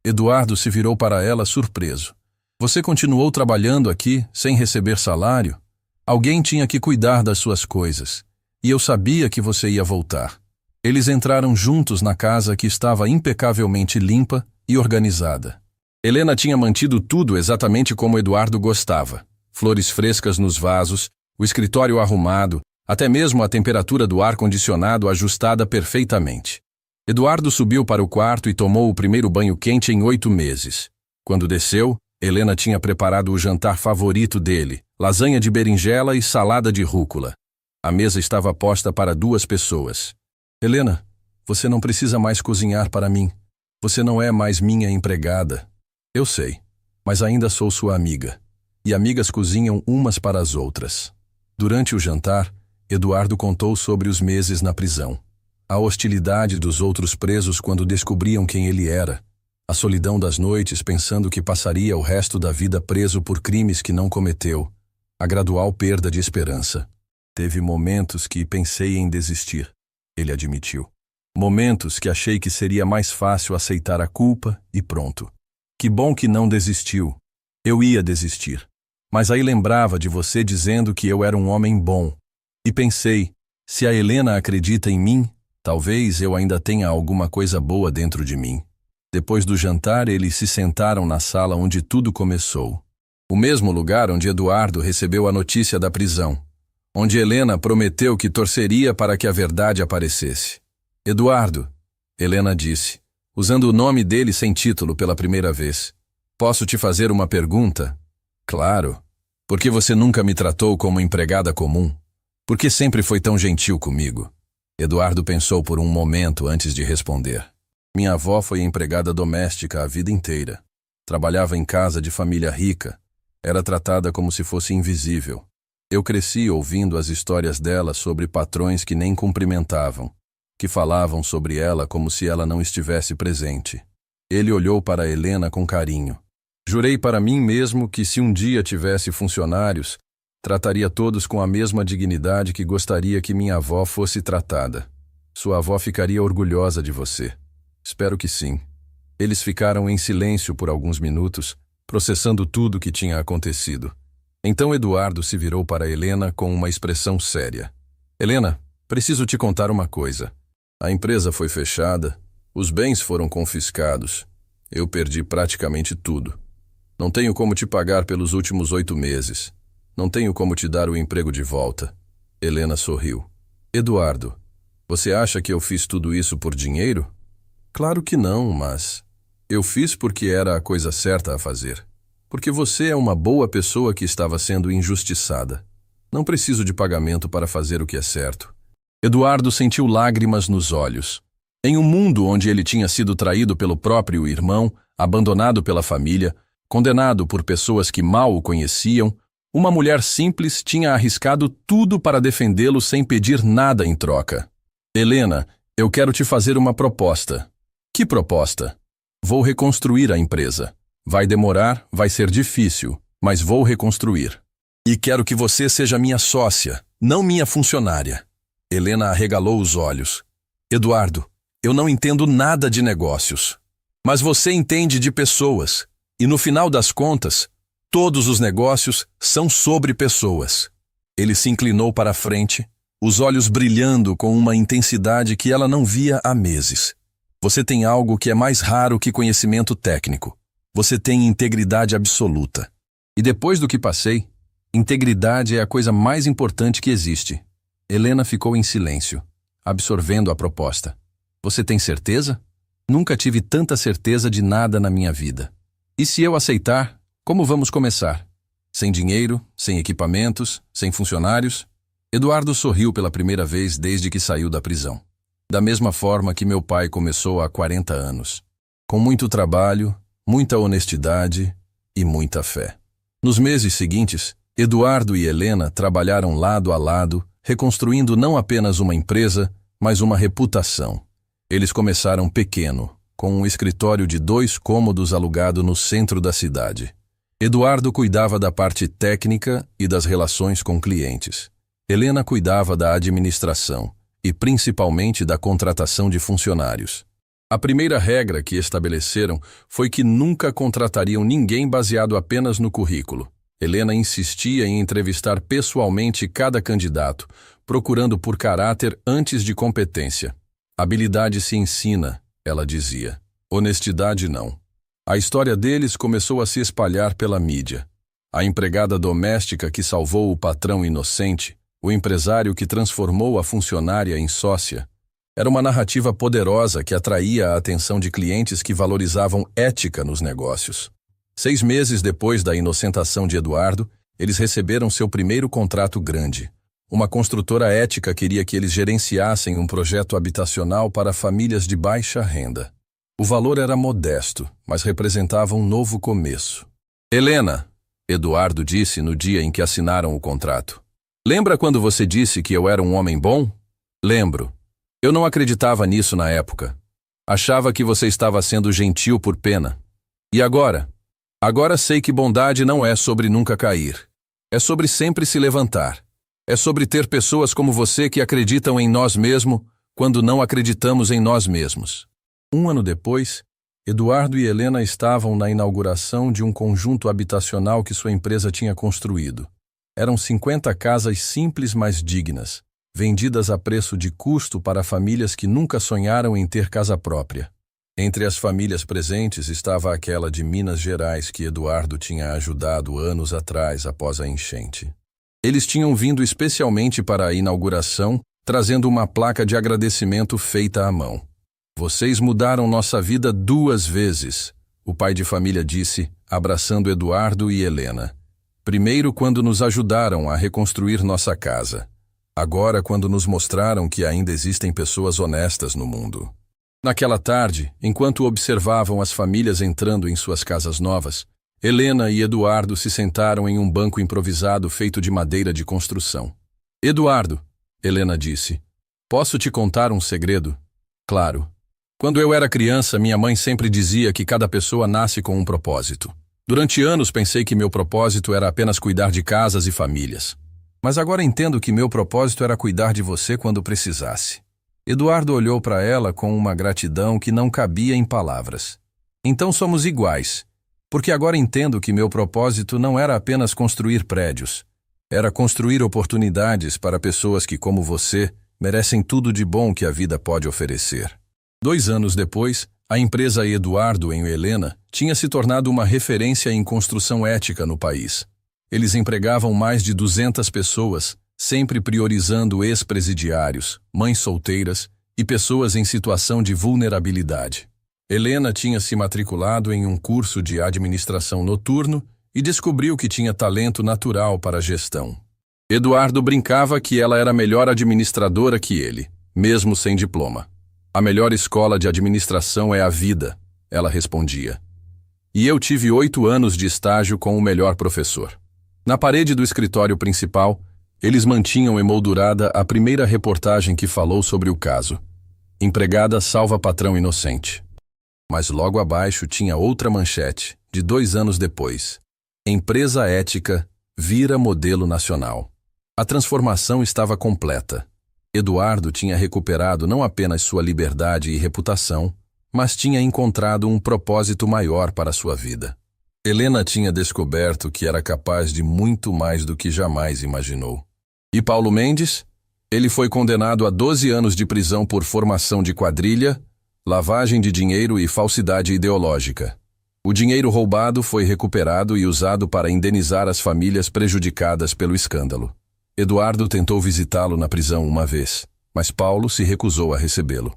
Eduardo se virou para ela surpreso. Você continuou trabalhando aqui, sem receber salário? Alguém tinha que cuidar das suas coisas. E eu sabia que você ia voltar. Eles entraram juntos na casa que estava impecavelmente limpa e organizada. Helena tinha mantido tudo exatamente como Eduardo gostava. Flores frescas nos vasos, o escritório arrumado, até mesmo a temperatura do ar-condicionado ajustada perfeitamente. Eduardo subiu para o quarto e tomou o primeiro banho quente em 8 meses. Quando desceu, Helena tinha preparado o jantar favorito dele, lasanha de berinjela e salada de rúcula. A mesa estava posta para 2 pessoas. Helena, você não precisa mais cozinhar para mim. Você não é mais minha empregada. Eu sei, mas ainda sou sua amiga. E amigas cozinham umas para as outras. Durante o jantar, Eduardo contou sobre os meses na prisão. A hostilidade dos outros presos quando descobriam quem ele era. A solidão das noites pensando que passaria o resto da vida preso por crimes que não cometeu. A gradual perda de esperança. Teve momentos que pensei em desistir, ele admitiu. Momentos que achei que seria mais fácil aceitar a culpa e pronto. Que bom que não desistiu. Eu ia desistir. Mas aí lembrava de você dizendo que eu era um homem bom. E pensei, se a Helena acredita em mim, talvez eu ainda tenha alguma coisa boa dentro de mim. Depois do jantar, eles se sentaram na sala onde tudo começou. O mesmo lugar onde Eduardo recebeu a notícia da prisão. Onde Helena prometeu que torceria para que a verdade aparecesse. Eduardo, Helena disse, usando o nome dele sem título pela primeira vez. Posso te fazer uma pergunta? Claro. Por que você nunca me tratou como empregada comum? Por que sempre foi tão gentil comigo? Eduardo pensou por um momento antes de responder. Minha avó foi empregada doméstica a vida inteira. Trabalhava em casa de família rica. Era tratada como se fosse invisível. Eu cresci ouvindo as histórias dela sobre patrões que nem cumprimentavam, que falavam sobre ela como se ela não estivesse presente. Ele olhou para Helena com carinho. Jurei para mim mesmo que se um dia tivesse funcionários, trataria todos com a mesma dignidade que gostaria que minha avó fosse tratada. Sua avó ficaria orgulhosa de você. Espero que sim. Eles ficaram em silêncio por alguns minutos, processando tudo o que tinha acontecido. Então Eduardo se virou para Helena com uma expressão séria. Helena, preciso te contar uma coisa. A empresa foi fechada, os bens foram confiscados. Eu perdi praticamente tudo. Não tenho como te pagar pelos últimos 8 meses. Não tenho como te dar o emprego de volta. Helena sorriu. Eduardo, você acha que eu fiz tudo isso por dinheiro? Claro que não, mas eu fiz porque era a coisa certa a fazer. Porque você é uma boa pessoa que estava sendo injustiçada. Não preciso de pagamento para fazer o que é certo. Eduardo sentiu lágrimas nos olhos. Em um mundo onde ele tinha sido traído pelo próprio irmão, abandonado pela família, condenado por pessoas que mal o conheciam, uma mulher simples tinha arriscado tudo para defendê-lo sem pedir nada em troca. Helena, eu quero te fazer uma proposta. Que proposta? Vou reconstruir a empresa. Vai demorar, vai ser difícil, mas vou reconstruir. E quero que você seja minha sócia, não minha funcionária. Helena arregalou os olhos. Eduardo, eu não entendo nada de negócios. Mas você entende de pessoas. E no final das contas, todos os negócios são sobre pessoas. Ele se inclinou para a frente, os olhos brilhando com uma intensidade que ela não via há meses. Você tem algo que é mais raro que conhecimento técnico. Você tem integridade absoluta. E depois do que passei, integridade é a coisa mais importante que existe. Helena ficou em silêncio, absorvendo a proposta. Você tem certeza? Nunca tive tanta certeza de nada na minha vida. E se eu aceitar, como vamos começar? Sem dinheiro, sem equipamentos, sem funcionários? Eduardo sorriu pela primeira vez desde que saiu da prisão. Da mesma forma que meu pai começou há 40 anos. Com muito trabalho, muita honestidade e muita fé. Nos meses seguintes, Eduardo e Helena trabalharam lado a lado, reconstruindo não apenas uma empresa, mas uma reputação. Eles começaram pequeno, com um escritório de 2 cômodos alugado no centro da cidade. Eduardo cuidava da parte técnica e das relações com clientes. Helena cuidava da administração e principalmente da contratação de funcionários. A primeira regra que estabeleceram foi que nunca contratariam ninguém baseado apenas no currículo. Helena insistia em entrevistar pessoalmente cada candidato, procurando por caráter antes de competência. Habilidade se ensina, ela dizia. Honestidade não. A história deles começou a se espalhar pela mídia. A empregada doméstica que salvou o patrão inocente, o empresário que transformou a funcionária em sócia. Era uma narrativa poderosa que atraía a atenção de clientes que valorizavam ética nos negócios. 6 meses depois da inocentação de Eduardo, eles receberam seu primeiro contrato grande. Uma construtora ética queria que eles gerenciassem um projeto habitacional para famílias de baixa renda. O valor era modesto, mas representava um novo começo. Helena, Eduardo disse no dia em que assinaram o contrato. Lembra quando você disse que eu era um homem bom? Lembro. Eu não acreditava nisso na época. Achava que você estava sendo gentil por pena. E agora? Agora sei que bondade não é sobre nunca cair. É sobre sempre se levantar. É sobre ter pessoas como você que acreditam em nós mesmos quando não acreditamos em nós mesmos. 1 ano depois, Eduardo e Helena estavam na inauguração de um conjunto habitacional que sua empresa tinha construído. Eram 50 casas simples, mas dignas, vendidas a preço de custo para famílias que nunca sonharam em ter casa própria. Entre as famílias presentes estava aquela de Minas Gerais que Eduardo tinha ajudado anos atrás após a enchente. Eles tinham vindo especialmente para a inauguração, trazendo uma placa de agradecimento feita à mão. Vocês mudaram nossa vida 2 vezes, o pai de família disse, abraçando Eduardo e Helena. Primeiro, quando nos ajudaram a reconstruir nossa casa. Agora, quando nos mostraram que ainda existem pessoas honestas no mundo. Naquela tarde, enquanto observavam as famílias entrando em suas casas novas, Helena e Eduardo se sentaram em um banco improvisado feito de madeira de construção. Eduardo, Helena disse, posso te contar um segredo? Claro. Quando eu era criança, minha mãe sempre dizia que cada pessoa nasce com um propósito. Durante anos pensei que meu propósito era apenas cuidar de casas e famílias. Mas agora entendo que meu propósito era cuidar de você quando precisasse. Eduardo olhou para ela com uma gratidão que não cabia em palavras. Então somos iguais, porque agora entendo que meu propósito não era apenas construir prédios. Era construir oportunidades para pessoas que, como você, merecem tudo de bom que a vida pode oferecer. 2 anos depois, a empresa Eduardo em Helena tinha se tornado uma referência em construção ética no país. Eles empregavam mais de 200 pessoas, sempre priorizando ex-presidiários, mães solteiras e pessoas em situação de vulnerabilidade. Helena tinha se matriculado em um curso de administração noturno e descobriu que tinha talento natural para a gestão. Eduardo brincava que ela era melhor administradora que ele, mesmo sem diploma. A melhor escola de administração é a vida, ela respondia. E eu tive 8 anos de estágio com o melhor professor. Na parede do escritório principal, eles mantinham emoldurada a primeira reportagem que falou sobre o caso. Empregada salva patrão inocente. Mas logo abaixo tinha outra manchete, de 2 anos depois. Empresa ética vira modelo nacional. A transformação estava completa. Eduardo tinha recuperado não apenas sua liberdade e reputação, mas tinha encontrado um propósito maior para sua vida. Helena tinha descoberto que era capaz de muito mais do que jamais imaginou. E Paulo Mendes? Ele foi condenado a 12 anos de prisão por formação de quadrilha, lavagem de dinheiro e falsidade ideológica. O dinheiro roubado foi recuperado e usado para indenizar as famílias prejudicadas pelo escândalo. Eduardo tentou visitá-lo na prisão uma vez, mas Paulo se recusou a recebê-lo.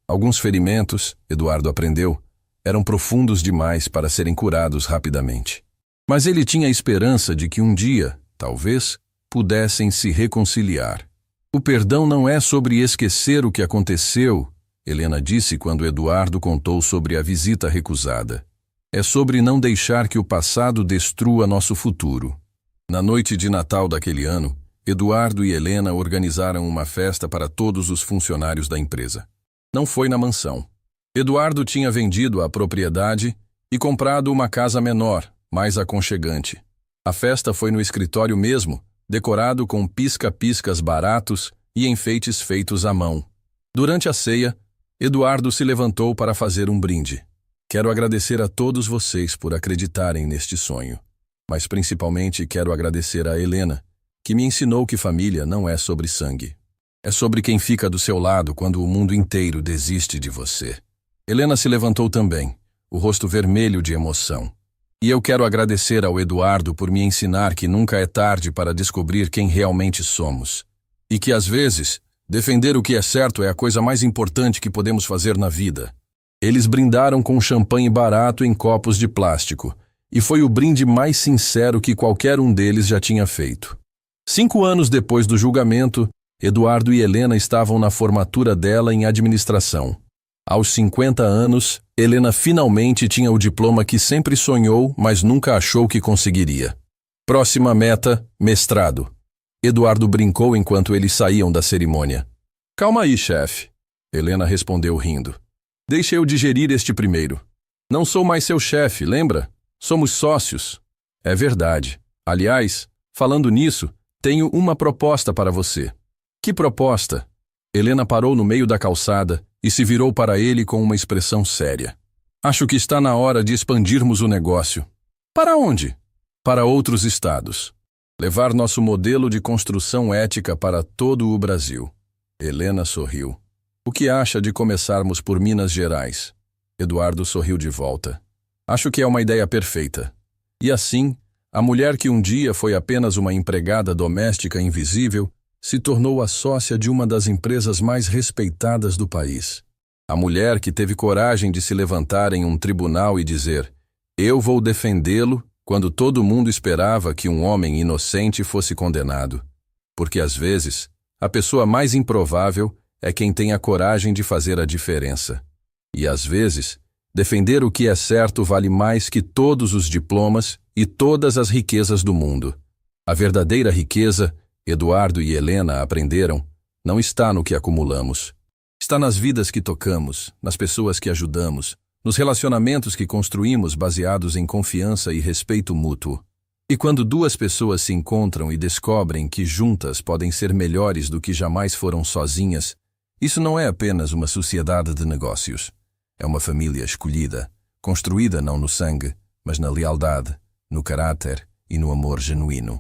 Alguns ferimentos, Eduardo aprendeu, eram profundos demais para serem curados rapidamente. Mas ele tinha a esperança de que um dia, talvez, pudessem se reconciliar. O perdão não é sobre esquecer o que aconteceu, Helena disse quando Eduardo contou sobre a visita recusada. É sobre não deixar que o passado destrua nosso futuro. Na noite de Natal daquele ano, Eduardo e Helena organizaram uma festa para todos os funcionários da empresa. Não foi na mansão. Eduardo tinha vendido a propriedade e comprado uma casa menor, mais aconchegante. A festa foi no escritório mesmo, decorado com pisca-piscas baratos e enfeites feitos à mão. Durante a ceia, Eduardo se levantou para fazer um brinde. Quero agradecer a todos vocês por acreditarem neste sonho. Mas principalmente quero agradecer a Helena, que me ensinou que família não é sobre sangue. É sobre quem fica do seu lado quando o mundo inteiro desiste de você. Helena se levantou também, o rosto vermelho de emoção. E eu quero agradecer ao Eduardo por me ensinar que nunca é tarde para descobrir quem realmente somos. E que, às vezes, defender o que é certo é a coisa mais importante que podemos fazer na vida. Eles brindaram com champanhe barato em copos de plástico, e foi o brinde mais sincero que qualquer um deles já tinha feito. 5 anos depois do julgamento, Eduardo e Helena estavam na formatura dela em administração. Aos 50 anos, Helena finalmente tinha o diploma que sempre sonhou, mas nunca achou que conseguiria. Próxima meta, mestrado. Eduardo brincou enquanto eles saíam da cerimônia. Calma aí, chefe. Helena respondeu rindo. Deixe eu digerir este primeiro. Não sou mais seu chefe, lembra? Somos sócios. É verdade. Aliás, falando nisso, tenho uma proposta para você. Que proposta? Helena parou no meio da calçada e se virou para ele com uma expressão séria. Acho que está na hora de expandirmos o negócio. Para onde? Para outros estados. Levar nosso modelo de construção ética para todo o Brasil. Helena sorriu. O que acha de começarmos por Minas Gerais? Eduardo sorriu de volta. Acho que é uma ideia perfeita. E assim, a mulher que um dia foi apenas uma empregada doméstica invisível se tornou a sócia de uma das empresas mais respeitadas do país. A mulher que teve coragem de se levantar em um tribunal e dizer: "Eu vou defendê-lo", quando todo mundo esperava que um homem inocente fosse condenado. Porque às vezes, A pessoa mais improvável é quem tem a coragem de fazer a diferença. E, às vezes, defender o que é certo vale mais que todos os diplomas e todas as riquezas do mundo. A verdadeira riqueza, Eduardo e Helena aprenderam, não está no que acumulamos. Está nas vidas que tocamos, nas pessoas que ajudamos, nos relacionamentos que construímos baseados em confiança e respeito mútuo. E quando duas pessoas se encontram e descobrem que juntas podem ser melhores do que jamais foram sozinhas, isso não é apenas uma sociedade de negócios. É uma família escolhida, construída não no sangue, mas na lealdade, no caráter e no amor genuíno.